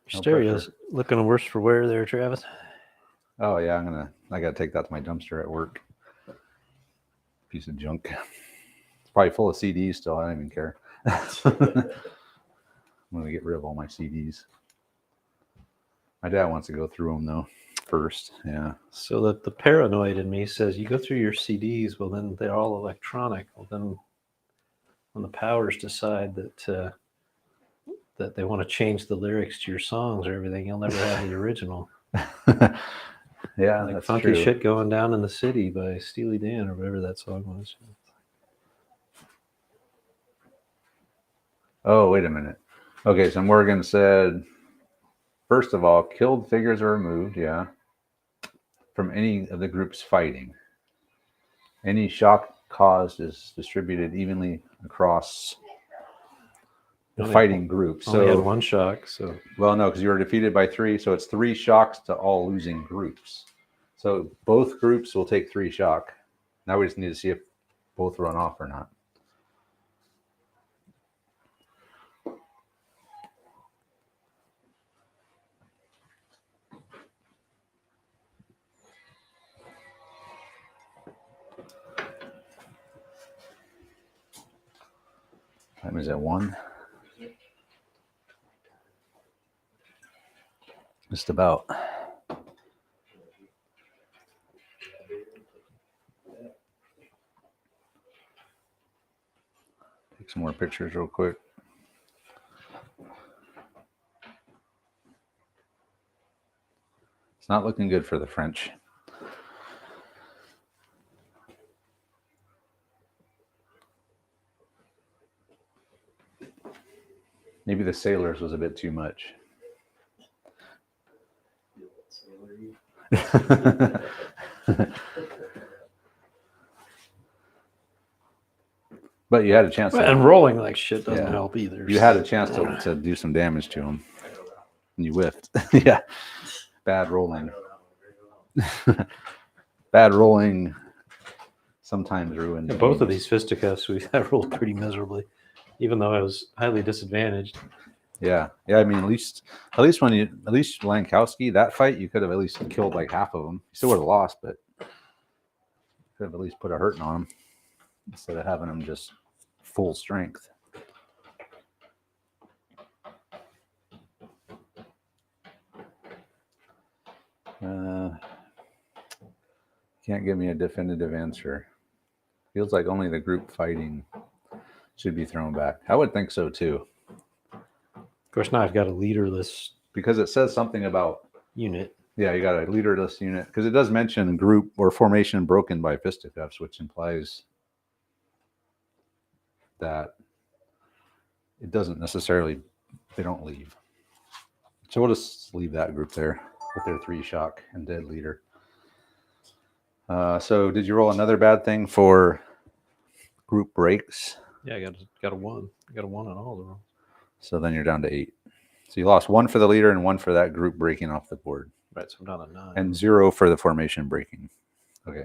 Stereo's looking worse for wear there, Travis. Oh yeah, I gotta take that to my dumpster at work. Piece of junk. It's probably full of CDs still. I don't even care. I'm gonna get rid of all my CDs. My dad wants to go through them though first. Yeah. So that the paranoid in me says you go through your CDs, well then they're all electronic. Well then, when the powers decide that that they want to change the lyrics to your songs or everything, you'll never have the original. Yeah, Like that's Funky true. Shit Going Down in the City by Steely Dan or whatever that song was. Oh, wait a minute. Okay, so Morgan said, first of all, killed figures are removed, yeah, from any of the groups fighting. Any shock caused is distributed evenly across the fighting group. Only had So, 1 shock, so well, no, because you were defeated by 3, so it's 3 shocks to all losing groups. So both groups will take 3 shock. Now we just need to see if both run off or not. Time is at 1. Just about. Take some more pictures real quick. It's not looking good for the French. Maybe the sailors was a bit too much. But you had a chance to, and rolling like shit doesn't Yeah. help either. you had a chance to do some damage to them. And you whiffed. Yeah. Bad rolling. Bad rolling sometimes ruined. Yeah, both of these fisticuffs I rolled pretty miserably, even though I was highly disadvantaged. Yeah. I mean, at least Lankowski, that fight, you could have at least killed like half of them. You still would have lost, but could have at least put a hurting on him instead of having him just full strength. Can't give me a definitive answer. Feels like only the group fighting should be thrown back. I would think so too. Of course, now I've got a leaderless Because it says something about, unit. yeah, you got a leaderless unit. Because it does mention group or formation broken by fisticuffs, which implies that it doesn't necessarily, they don't leave. So we'll just leave that group there with their 3 shock and dead leader. So did you roll another bad thing for group breaks? Yeah, I got a 1. I got a 1 on all the rolls. So then you're down to 8. So you lost 1 for the leader and 1 for that group breaking off the board. Right, so I'm down to 9. And 0 for the formation breaking. Okay.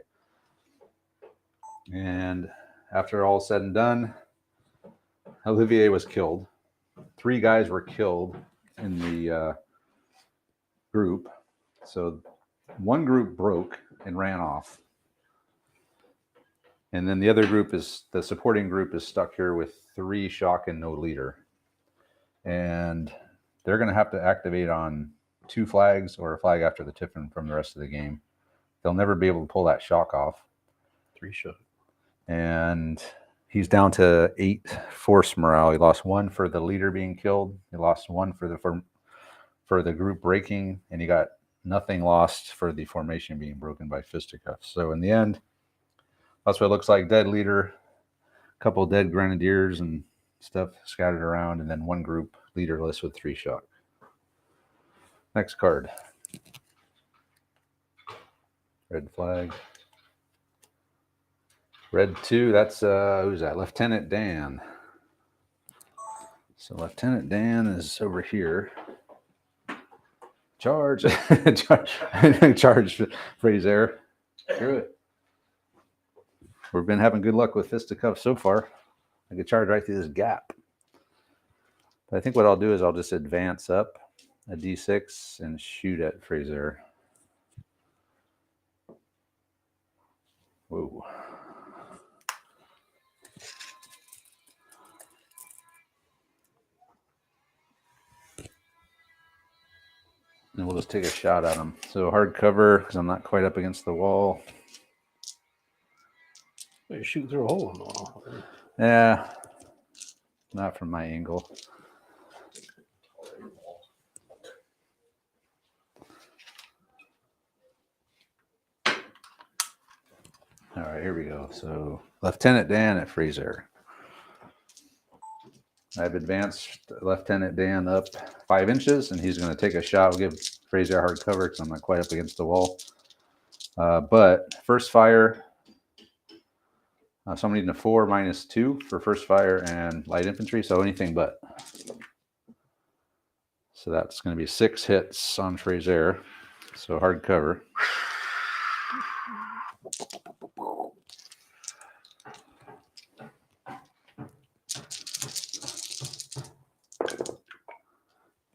And after all said and done, Olivier was killed. 3 guys were killed in the group. So one group broke and ran off. And then the other group the supporting group is stuck here with 3 shock and no leader. And they're going to have to activate on 2 flags or a flag after the Tiffin from the rest of the game. They'll never be able to pull that shock off. 3 shock. And he's down to 8 force morale. He lost 1 for the leader being killed. He lost 1 for the group breaking, and he got nothing lost for the formation being broken by fisticuffs. So in the end, that's what it looks like. Dead leader, a couple of dead grenadiers and stuff scattered around, and then 1 group leaderless with 3 shock. Next card. Red flag. Red 2, that's who's that? Lieutenant Dan. So Lieutenant Dan is over here. Charge. Charge Fraser. Screw it. We've been having good luck with fisticuffs so far. I could charge right through this gap. But I think what I'll do is I'll just advance up a d6 and shoot at Fraser. Whoa. And we'll just take a shot at him. So hard cover because I'm not quite up against the wall. You're shooting through a hole in the wall. Yeah, not from my angle. All right, here we go. So Lieutenant Dan at Fraser. I've advanced Lieutenant Dan up 5 inches, and he's going to take a shot. We'll give Fraser hard cover because I'm not quite up against the wall. But first fire, so I'm needing a 4 -2 for first fire and light infantry, so anything but. So that's going to be 6 hits on Fraser. So hard cover.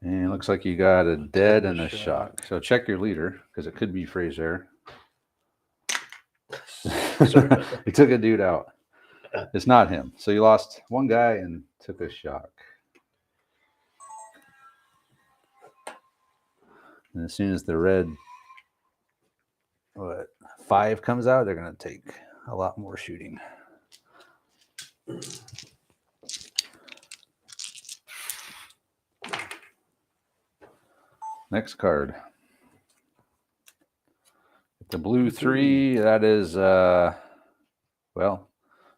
And it looks like you got a dead and a shock. So check your leader because it could be Fraser. He took a dude out. It's not him. So you lost 1 guy and took a shock. And as soon as the red 5 comes out, they're going to take a lot more shooting. Next card. The blue 3, that is, well,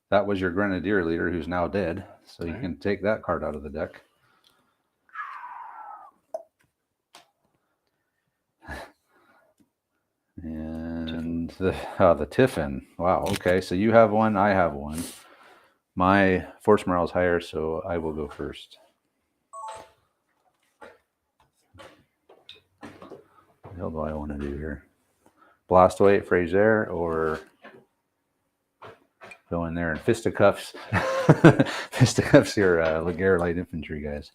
that was your grenadier leader who's now dead. So you can take that card out of the deck. And the Tiffin. Wow, okay. So you have 1, I have 1. My force morale is higher, so I will go first. What the hell do I want to do here? Blast away at Fraser or go in there and fisticuffs? Fisticuffs your Laguerre light infantry guys.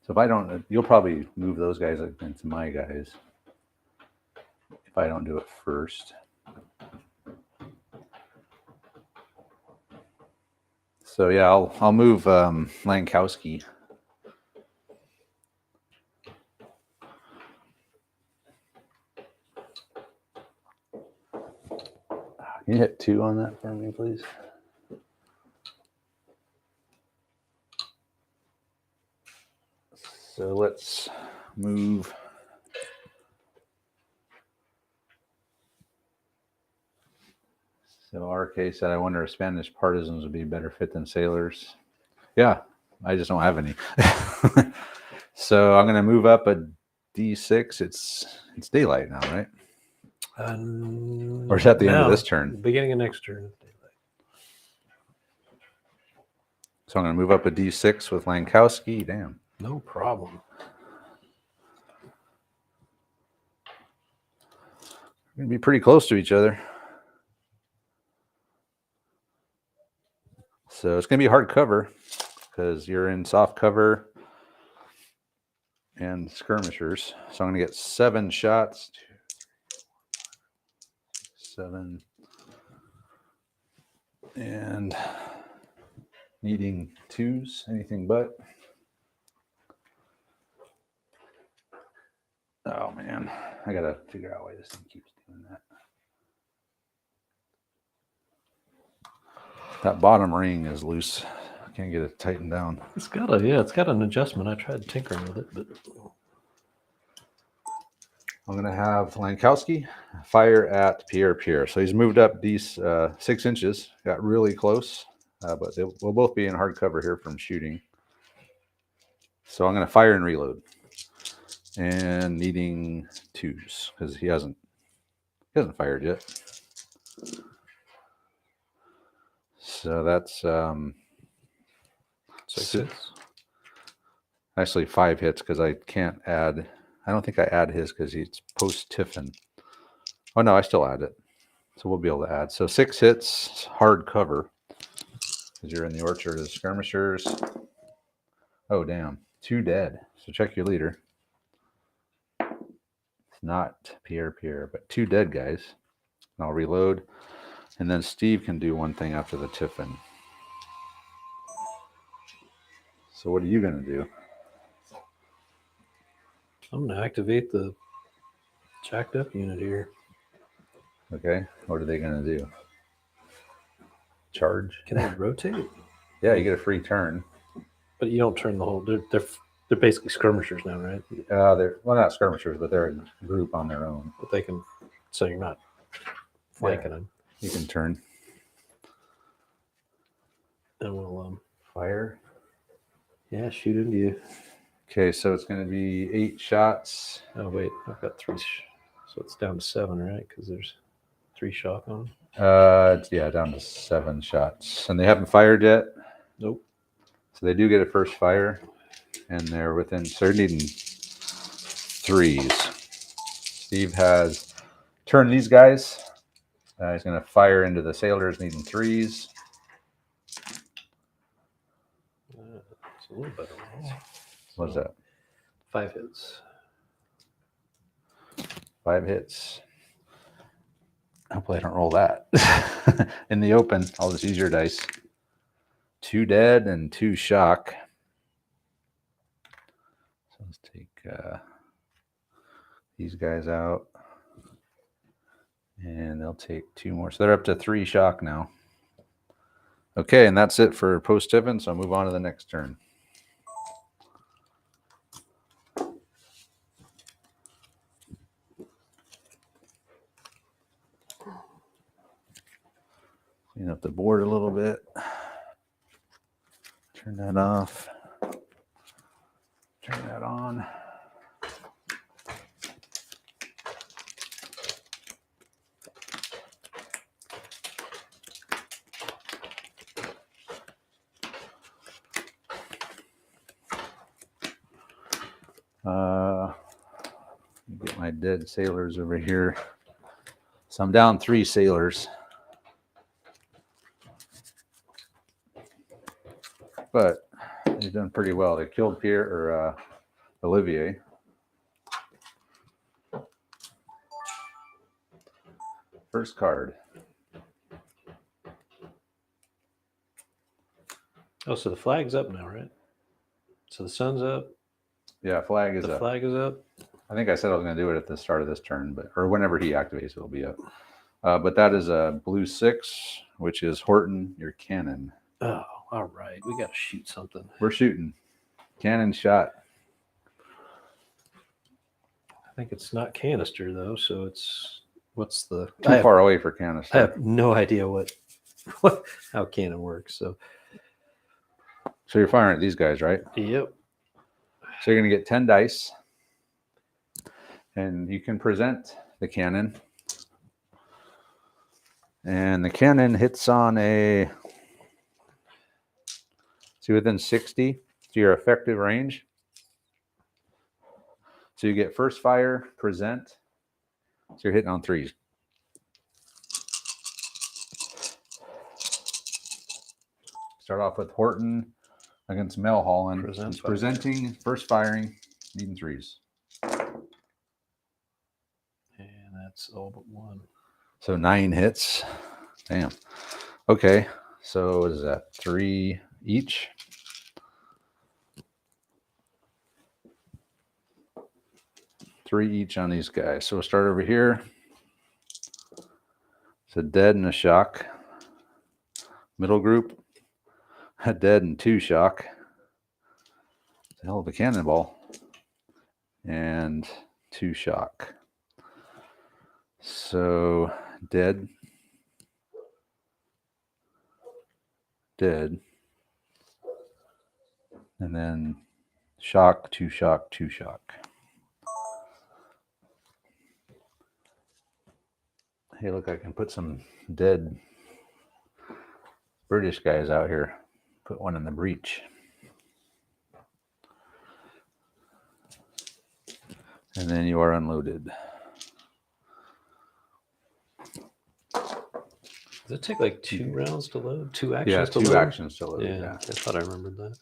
So if I don't, you'll probably move those guys into my guys if I don't do it first. So yeah, I'll move Lankowski. Can you hit 2 on that for me, please? So let's move. So RK said, I wonder if Spanish partisans would be better fit than sailors. Yeah, I just don't have any. So I'm going to move up a D6. It's daylight now, right? Or is that the end of this turn? Beginning of next turn. So I'm going to move up a D6 with Lankowski. Damn. No problem. We're going to be pretty close to each other. So it's going to be hard cover because you're in soft cover and skirmishers. So I'm going to get 7 shots. 7. And needing 2s, anything but. Oh man, I gotta figure out why this thing keeps doing that. That bottom ring is loose. I can't get it tightened down. It's got an adjustment. I tried tinkering with it, but I'm gonna have Lankowski fire at Pierre. So he's moved up these 6 inches, got really close, but we'll both be in hard cover here from shooting. So I'm gonna fire and reload, and needing 2s because he hasn't fired yet. So that's 6 hits. Actually 5 hits because I can't add. I don't think I add his because he's post Tiffin. Oh no, I still add it. So we'll be able to add. So 6 hits, hard cover. Because you're in the orchard of skirmishers. Oh damn. 2 dead. So check your leader. It's not Pierre, but 2 dead guys. And I'll reload. And then Steve can do one thing after the Tiffin. So what are you gonna do? I'm going to activate the jacked up unit here. Okay. What are they gonna do? Charge? Can I rotate? Yeah, you get a free turn. But you don't turn the whole. They're basically skirmishers now, right? They're not skirmishers, but they're a group on their own. But they can. So you're not flanking them. You can turn. And we'll Fire. Yeah, shoot into you. Okay, so it's going to be 8 shots. Oh wait, I've got 3. So it's down to 7, right? Because there's 3 shotgun. Yeah, down to 7 shots, and they haven't fired yet. Nope. So they do get a first fire, and they're within. So they're needing 3s. Steve has turned these guys. He's going to fire into the sailors, needing 3s. It's a little better. What's that? 5 hits. 5 hits. Hopefully I don't roll that. In the open, I'll just use your dice. 2 dead and 2 shock. So let's take these guys out. And they'll take 2 more. So they're up to 3 shock now. Okay, and that's it for post-Tiffin, so I'll move on to the next turn. Clean up the board a little bit. Turn that off. Turn that on. Get my dead sailors over here. So I'm down 3 sailors. But they've done pretty well. They killed Pierre, or Olivier. First card. Oh, so the flag's up now, right? So the sun's up. Yeah, flag is The up. flag is up. I think I said I was going to do it at the start of this turn, or whenever he activates, it'll be up. But that is a blue 6, which is Horton, your cannon. Oh, all right. We got to shoot something. We're shooting. Cannon shot. I think it's not canister though, so it's what's the Too far away for canister. I have no idea how cannon works. So you're firing at these guys, right? yep. So you're going to get 10 dice, and you can present the cannon. And the cannon hits on a, see, within 60 to your effective range. So you get first fire, present. So you're hitting on 3s. Start off with Horton against Mel Holland. Present He's fire. presenting, first firing, needing 3s. And that's all but 1. So 9 hits. Damn. Okay. So what is that? 3 each. Three each on these guys. So we'll start over here. It's a dead and a shock. Middle group, a dead and 2 shock. It's a hell of a cannonball. And 2 shock. So dead. Dead. And then shock, 2 shock, 2 shock. Hey, look, I can put some dead British guys out here. Put one in the breach. And then you are unloaded. Does it take like 2 rounds to load? 2 actions Yeah, to 2 load? actions to load. Yeah, Yeah. I thought I remembered that.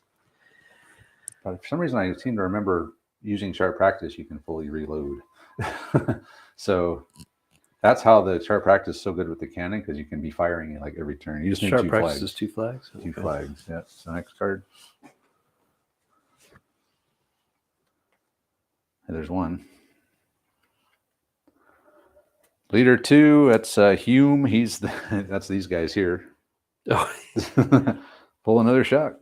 But for some reason, I seem to remember using sharp practice, you can fully reload. So that's how the sharp practice is so good with the cannon, because you can be firing it like every turn. You just need Sharp 2 practice flags. is 2 flags? 2 Okay. flags, yeah. So next card. And there's 1. Leader 2, that's Hume. That's these guys here. Oh, Pull another shot.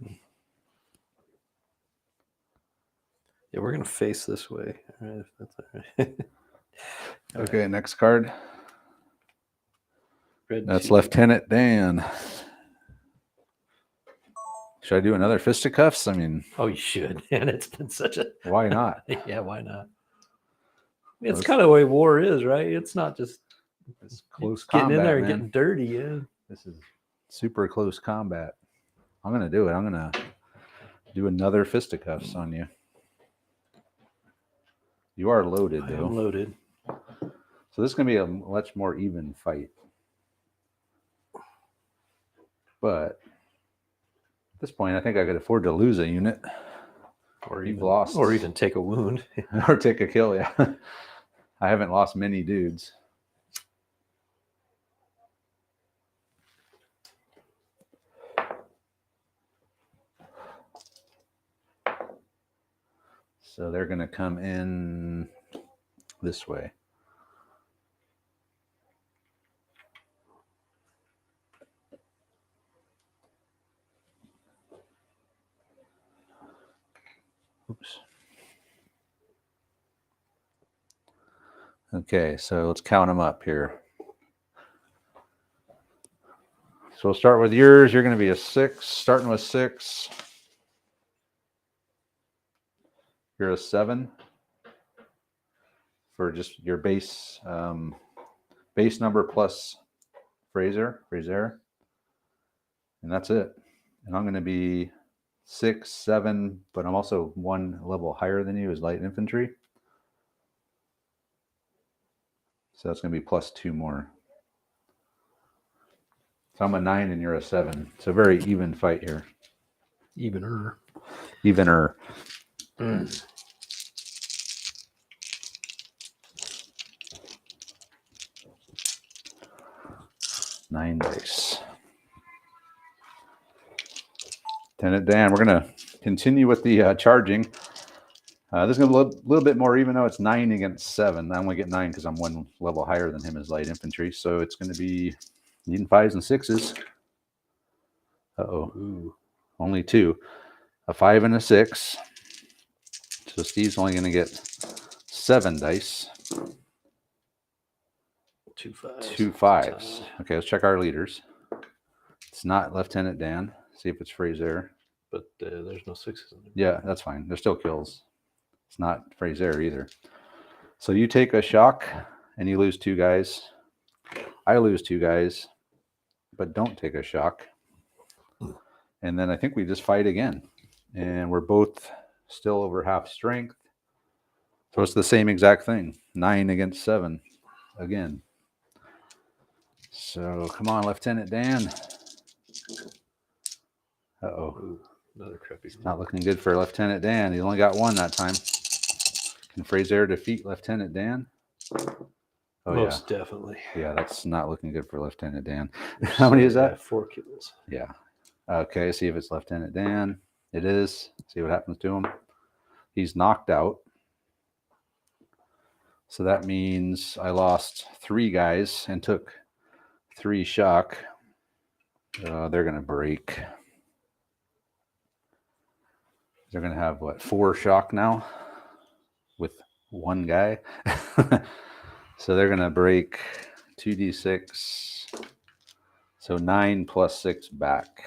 yeah, we're going to face this way. All right, if that's all right. All Okay, next card. Red That's 2. Lieutenant Dan. Should I do another fisticuffs? I mean, Oh, you should, man. It's been such a. why not? Yeah, why not? It's Let's- kind of the way war is, right? It's not just It's close getting combat, in there and man. getting dirty. Yeah. This is super close combat. I'm going to do it. I'm going to do another fisticuffs on you. You are loaded, I though. am loaded. So this is going to be a much more even fight. But at this point, I think I could afford to lose a unit. Or You've even lost. or even take a wound. Or take a kill, yeah. I haven't lost many dudes. So they're going to come in this way. Oops. Okay, so let's count them up here. So we'll start with yours. You're going to be a 6, starting with 6. You're a 7 for just your base number plus Fraser, and that's it. And I'm going to be 6, 7, but I'm also 1 level higher than you as light infantry. So that's going to be plus 2 more. So I'm a 9 and you're a 7. So very even fight here. Evener. Evener. 9 dice. 10 at Dan. We're going to continue with the charging. This is going to be a little bit more, even though it's 9 against 7. I only get 9 because I'm 1 level higher than him as light infantry. So it's going to be needing 5s and 6s. Uh-oh. Ooh. Only 2. A 5 and a 6. So Steve's only going to get 7 dice. 2 5s. 2 5s. Okay, let's check our leaders. It's not Lieutenant Dan. See if it's Fraser. But there's no 6s in there. Yeah, that's fine. There's still kills. It's not Fraser either. So you take a shock and you lose 2 guys. I lose 2 guys, but don't take a shock. And then I think we just fight again. And we're both still over half strength. So it's the same exact thing. 9 against 7 again. So come on, Lieutenant Dan. Uh-oh. Ooh, another crappy. Not looking good for Lieutenant Dan. He's only got 1 that time. Can Fraser defeat Lieutenant Dan? Oh, Most definitely. yeah. That's not looking good for Lieutenant Dan. How many is that? 4 kills. Yeah. Okay, see if it's Lieutenant Dan. It is. See what happens to him. He's knocked out. So that means I lost 3 guys and took 3 shock. They're going to break. They're going to have, what, 4 shock now with 1 guy. So they're going to break 2d6. So 9 plus 6 back.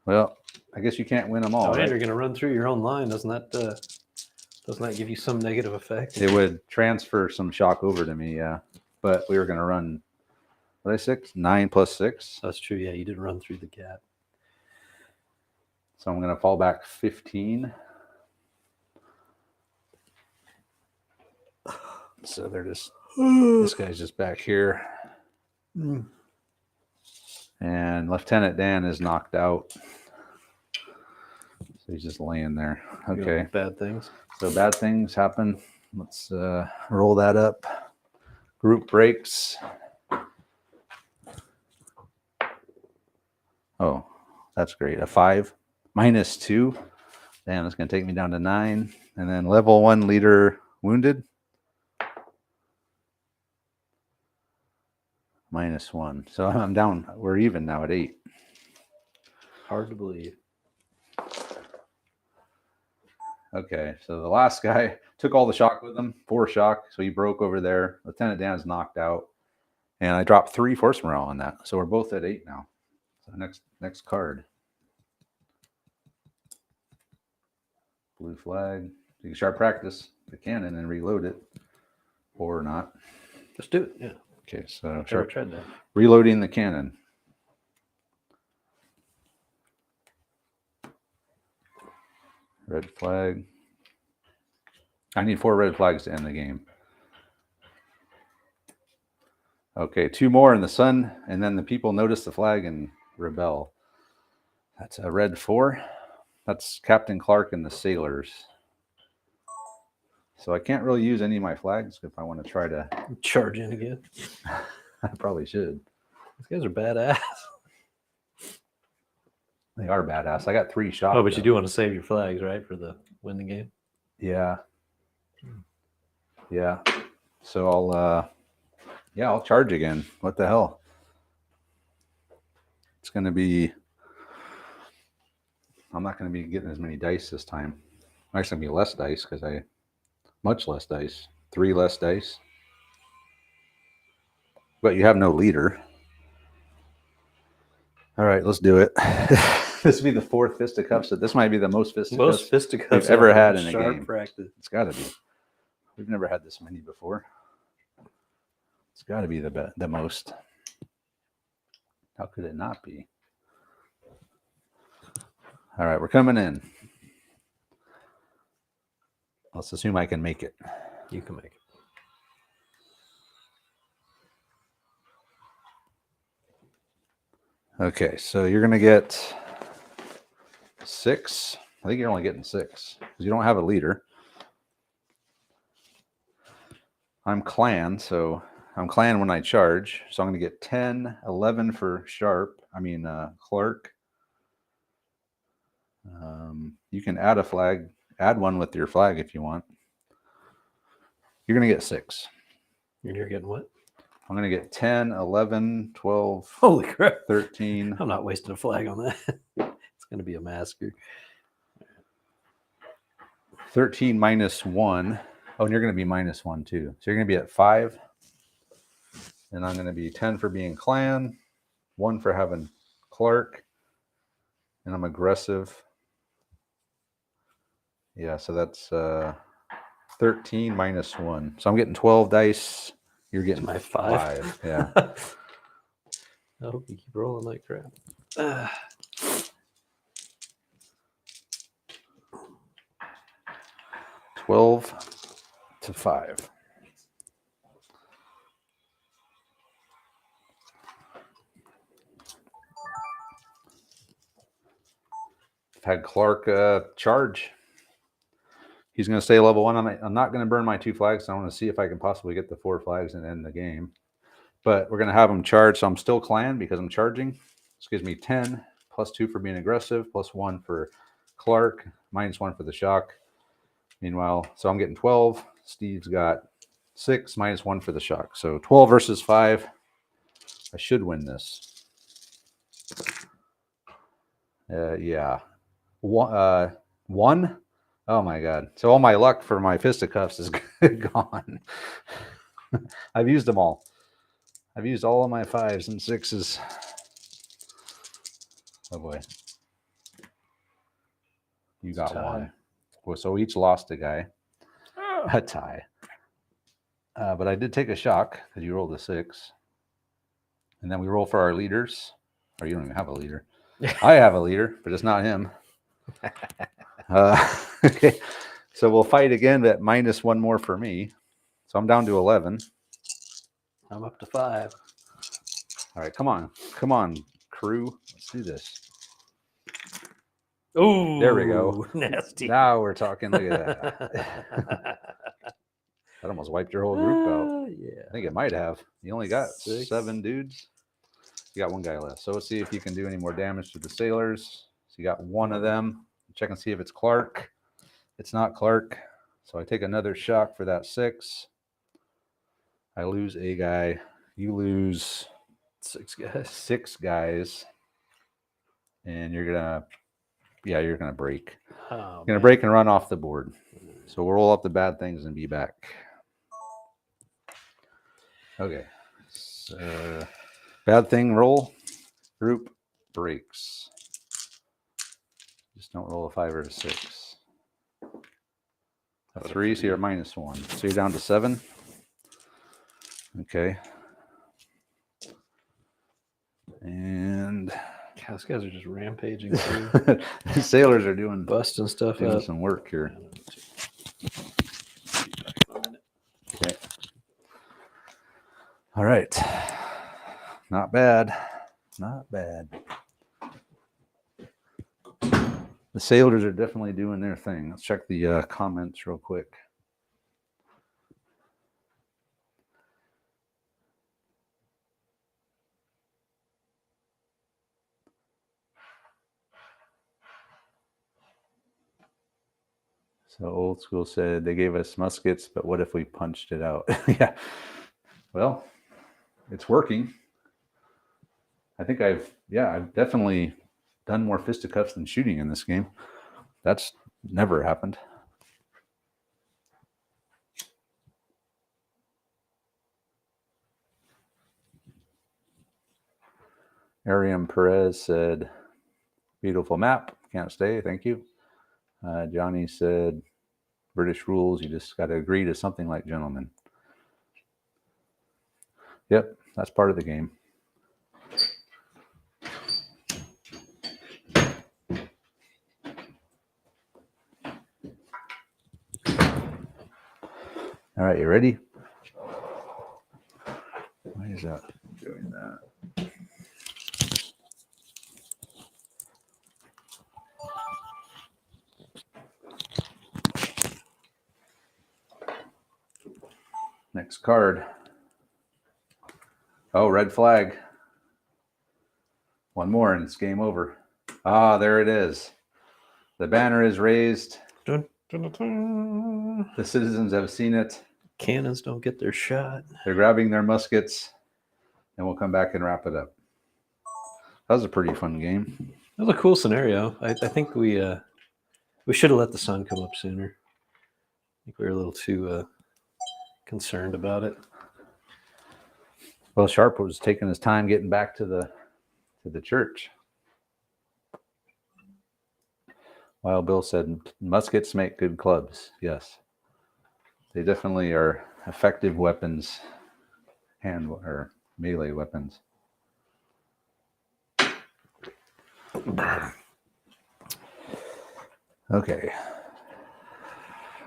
Well, I guess you can't win them all. Oh, right? and you're going to run through your own line. Doesn't that give you some negative effect? It would transfer some shock over to me, yeah. But we were going to run, what did I 6? 9 plus 6. That's true. Yeah, you did run through the gap. So I'm going to fall back 15. So they're just, this guy's just back here. And Lieutenant Dan is knocked out. So he's just laying there. Okay. Bad things. So bad things happen. Let's roll that up. Group breaks. Oh, that's great. A 5 minus 2. Damn, that's going to take me down to 9. And then level 1 leader wounded. Minus 1. So I'm down. We're even now at 8. Hard to believe. Okay, so the last guy took all the shock with him, 4 shock, so he broke over there. Lieutenant Dan's knocked out, and I dropped 3 force morale on that. So we're both at 8 now. So next card, blue flag. You can start practice the cannon and reload it, or not. Let's do it. Yeah. Okay, so Never start tried that. reloading the cannon. Red flag. I need 4 red flags to end the game. Okay, 2 more in the sun, and then the people notice the flag and rebel. That's a red 4. That's Captain Clark and the sailors. So I can't really use any of my flags if I want to try to. Charge in again. I probably should. These guys are badass. They are badass. I got 3 shots. Oh, but you do want to save your flags, right, for the win the game? Yeah. Yeah. So I'll charge again. What the hell? It's going to be, I'm not going to be getting as many dice this time. Actually, going to be less dice because much less dice. 3 less dice. But you have no leader. All right, let's do it. This will be the 4th fisticuffs. This might be the most fisticuffs we've ever had in a game. Practice. It's got to be. We've never had this many before. It's got to be the most. How could it not be? All right, we're coming in. Let's assume I can make it. You can make it. Okay, so you're going to get 6. I think you're only getting 6 because you don't have a leader. I'm clan, so I'm clan when I charge, so I'm going to get 10, 11 for Clark. You can add a flag, add one with your flag if you want. You're going to get 6. And you're getting what? I'm going to get 10, 11, 12, Holy crap. 13. I'm not wasting a flag on that. It's going to be a massacre. 13 minus 1. Oh, and you're going to be minus 1 too. So you're going to be at 5. And I'm going to be 10 for being clan, 1 for having Clark, and I'm aggressive. Yeah, so that's 13 minus 1. So I'm getting 12 dice. You're getting my 5. Yeah. I hope you keep rolling like crap. 12 to 5. I've had Clark charge. He's going to stay level 1. I'm not going to burn my 2 flags. So I want to see if I can possibly get the 4 flags and end the game. But we're going to have him charge. So I'm still clan because I'm charging. This gives me 10 plus 2 for being aggressive, plus 1 for Clark, minus 1 for the shock. Meanwhile, so I'm getting 12. Steve's got 6, minus 1 for the shock. So 12 versus 5. I should win this. Yeah. 1? Oh my God. So all my luck for my fisticuffs is gone. I've used them all. I've used all of my 5s and 6s. Oh boy. You got Tie. 1. Well, so each lost a guy. A tie. But I did take a shock because you rolled a 6. And then we roll for our leaders. Or you don't even have a leader. I have a leader, but it's not him. Okay. So we'll fight again, but minus 1 more for me. So I'm down to 11. I'm up to 5. All right, come on. Come on, crew. Let's do this. Oh, There we go. Nasty. Now we're talking. Look at that. That almost wiped your whole group out. Yeah. I think it might have. You only got 6. 7 dudes. You got 1 guy left. So let's see if you can do any more damage to the sailors. So you got 1 of them. Check and see if it's Clark. It's not Clark. So I take another shock for that 6. I lose a guy. You lose 6 guys. 6 guys. And you're gonna break. Oh, You're gonna break and run off the board. So we'll roll up the bad things and be back. Okay. So bad thing roll. Group breaks. Just don't roll a 5 or a 6. A 3, so you're at minus 1. So you're down to 7. Okay. And God, those guys are just rampaging through, the sailors are doing busting stuff doing up. some work here. Okay. All right. Not bad. Not bad. The sailors are definitely doing their thing. Let's check the comments real quick. So Old School said they gave us muskets, but what if we punched it out? Yeah. Well, it's working. I think I've definitely done more fisticuffs than shooting in this game. That's never happened. Ariam Perez said, beautiful map. Can't stay. Thank you. Johnny said, British rules. You just got to agree to something like gentlemen. Yep. That's part of the game. All right. You ready? Why is that doing that? Next card. Oh, red flag. One more and it's game over. Ah, there it is. The banner is raised. Dun, dun, dun, dun. The citizens have seen it. Cannons don't get their shot. They're grabbing their muskets, and we'll come back and wrap it up. That was a pretty fun game. That was a cool scenario. I think we should have let the sun come up sooner. I think we were a little too concerned about it. Well, Sharp was taking his time getting back to the church. Wild Bill said, muskets make good clubs. Yes. They definitely are effective weapons, hand or melee weapons. Okay.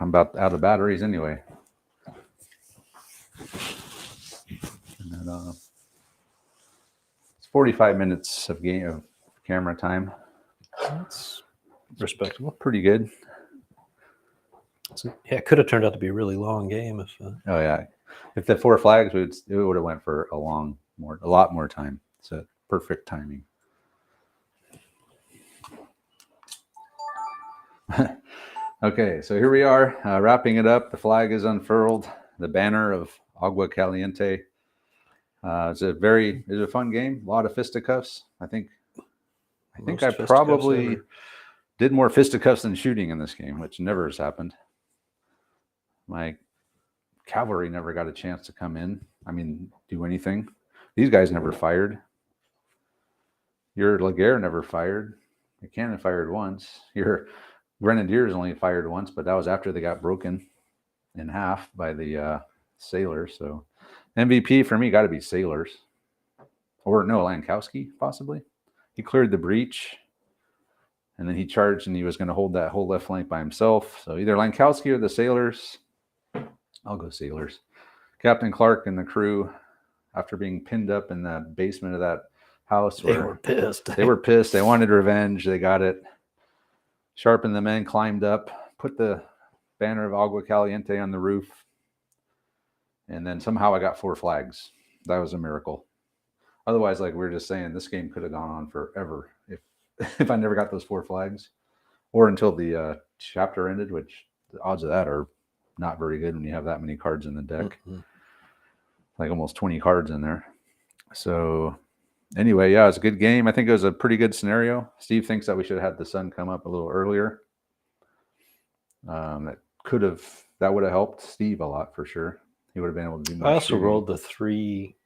I'm about out of batteries anyway. And then, it's 45 minutes of camera time. That's respectable. Pretty good. Yeah, it could have turned out to be a really long game if. Oh yeah, if the 4 flags, it would have went for a lot more time. So perfect timing. Okay, so here we are, wrapping it up. The flag is unfurled. The Banner of Agua Caliente. It's a fun game. A lot of fisticuffs. I think Most I fisticuffs probably ever. did more fisticuffs than shooting in this game, which never has happened. My cavalry never got a chance to come in. I mean, do anything. These guys never fired. Your Laguerre never fired. Your cannon fired once. Your Grenadiers only fired once, but that was after they got broken in half by the sailors. So MVP for me got to be sailors. Or no, Lankowski, possibly. He cleared the breach, and then he charged, and he was going to hold that whole left flank by himself. So either Lankowski or the sailors. I'll go sailors. Captain Clark and the crew, after being pinned up in the basement of that house, They were pissed. They were pissed. They wanted revenge. They got it. Sharp and the men climbed up, put the Banner of Agua Caliente on the roof, and then somehow I got 4 flags. That was a miracle. Otherwise, like we were just saying, this game could have gone on forever if I never got those 4 flags, or until the chapter ended, which the odds of that are not very good when you have that many cards in the deck. Mm-hmm. Like almost 20 cards in there. So anyway, yeah, it was a good game. I think it was a pretty good scenario. Steve thinks that we should have had the sun come up a little earlier. That would have helped Steve a lot for sure. He would have been able to do more. I also shooting. rolled the three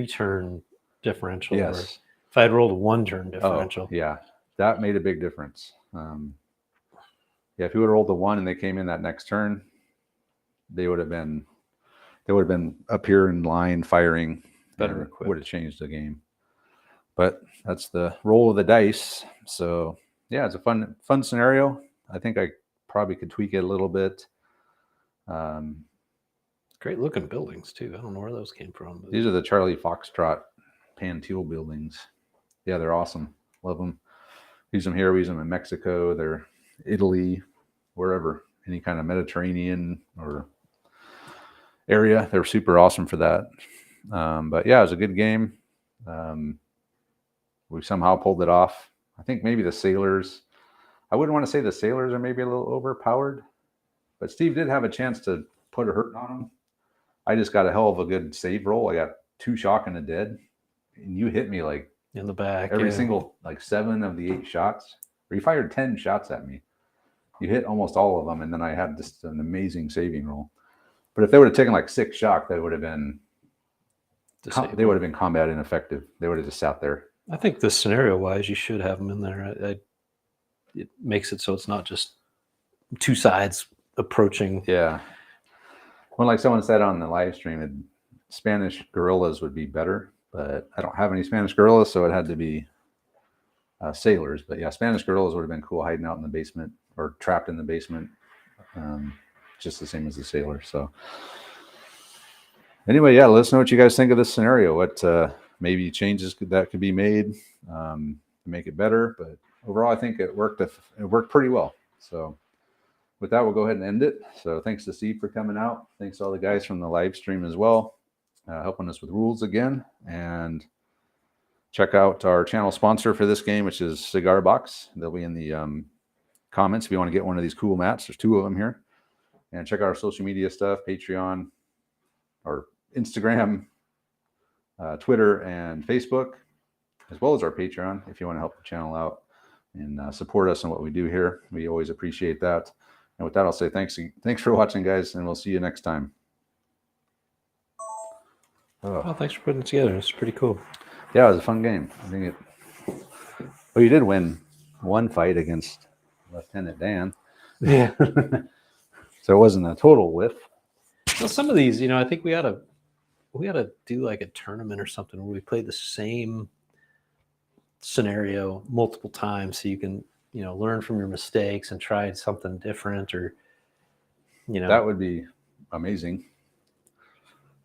turn differential. Yes. If I had rolled a 1 turn differential. Oh, yeah, that made a big difference. Yeah, if he would have rolled the 1 and they came in that next turn, they would have been up here in line firing. Better equipped. Would have changed the game. But that's the roll of the dice. So yeah, it's a fun scenario. I think I probably could tweak it a little bit. Great looking buildings too. I don't know where those came from. But... These are the Charlie Foxtrot Panteal buildings. Yeah, they're awesome. Love them. Use them here. We use them in Mexico. They're Italy, wherever, any kind of Mediterranean or area. They're super awesome for that. But yeah, it was a good game. We somehow pulled it off. I think maybe the sailors, I wouldn't want to say the sailors are maybe a little overpowered, but Steve did have a chance to put a hurt on them. I just got a hell of a good save roll. I got 2 shock and a dead, and you hit me like in the back. every single, like 7 of the 8 shots. Or you fired 10 shots at me. You hit almost all of them, and then I had just an amazing saving roll. But if they would have taken like 6 shock, they would have been combat ineffective. They would have just sat there. I think the scenario wise, you should have them in there. It makes it so it's not just 2 sides approaching. Yeah. Well, like someone said on the live stream, Spanish guerrillas would be better, but I don't have any Spanish guerrillas, so it had to be sailors. But yeah, Spanish guerrillas would have been cool hiding out in the basement or trapped in the basement, just the same as the sailors. So anyway, yeah, let us know what you guys think of this scenario. What maybe changes that could be made to make it better. But overall, I think it worked pretty well. So with that, we'll go ahead and end it. So thanks to Steve for coming out. Thanks to all the guys from the live stream as well. helping us with rules again. And check out our channel sponsor for this game, which is Cigar Box. They'll be in the comments if you want to get one of these cool mats. There's 2 of them here. And check out our social media stuff, Patreon, or Instagram, Twitter, and Facebook, as well as our Patreon if you want to help the channel out and support us in what we do here. We always appreciate that. And with that, I'll say thanks for watching, guys, and we'll see you next time. Well, thanks for putting it together. It's pretty cool. Yeah, it was a fun game. I think well, you did win one fight against Lieutenant Dan. Yeah. So it wasn't a total whiff. Well, some of these, I think we ought to do like a tournament or something where we play the same scenario multiple times, so you can learn from your mistakes and try something different, or that would be amazing.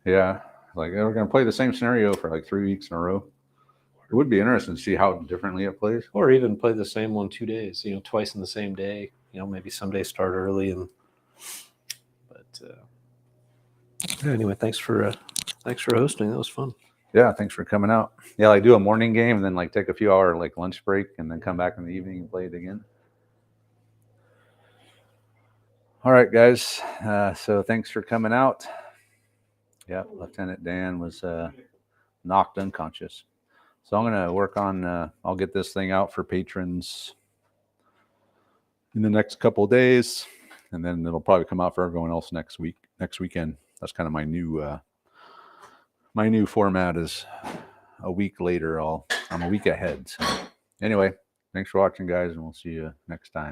Yeah, like we're gonna play the same scenario for like 3 weeks in a row. It would be interesting to see how differently it plays, or even play the same one 2 days, twice in the same day. Maybe someday start early anyway, thanks for hosting. That was fun. Yeah, thanks for coming out. Yeah, like do a morning game and then like take a few hour like lunch break and then come back in the evening and play it again. All right, guys. So thanks for coming out. Yeah, Lieutenant Dan was knocked unconscious. So I'm going to work on, I'll get this thing out for patrons in the next couple of days. And then it'll probably come out for everyone else next weekend. That's kind of my new format is a week later. I'm a week ahead. So anyway, thanks for watching, guys, and we'll see you next time.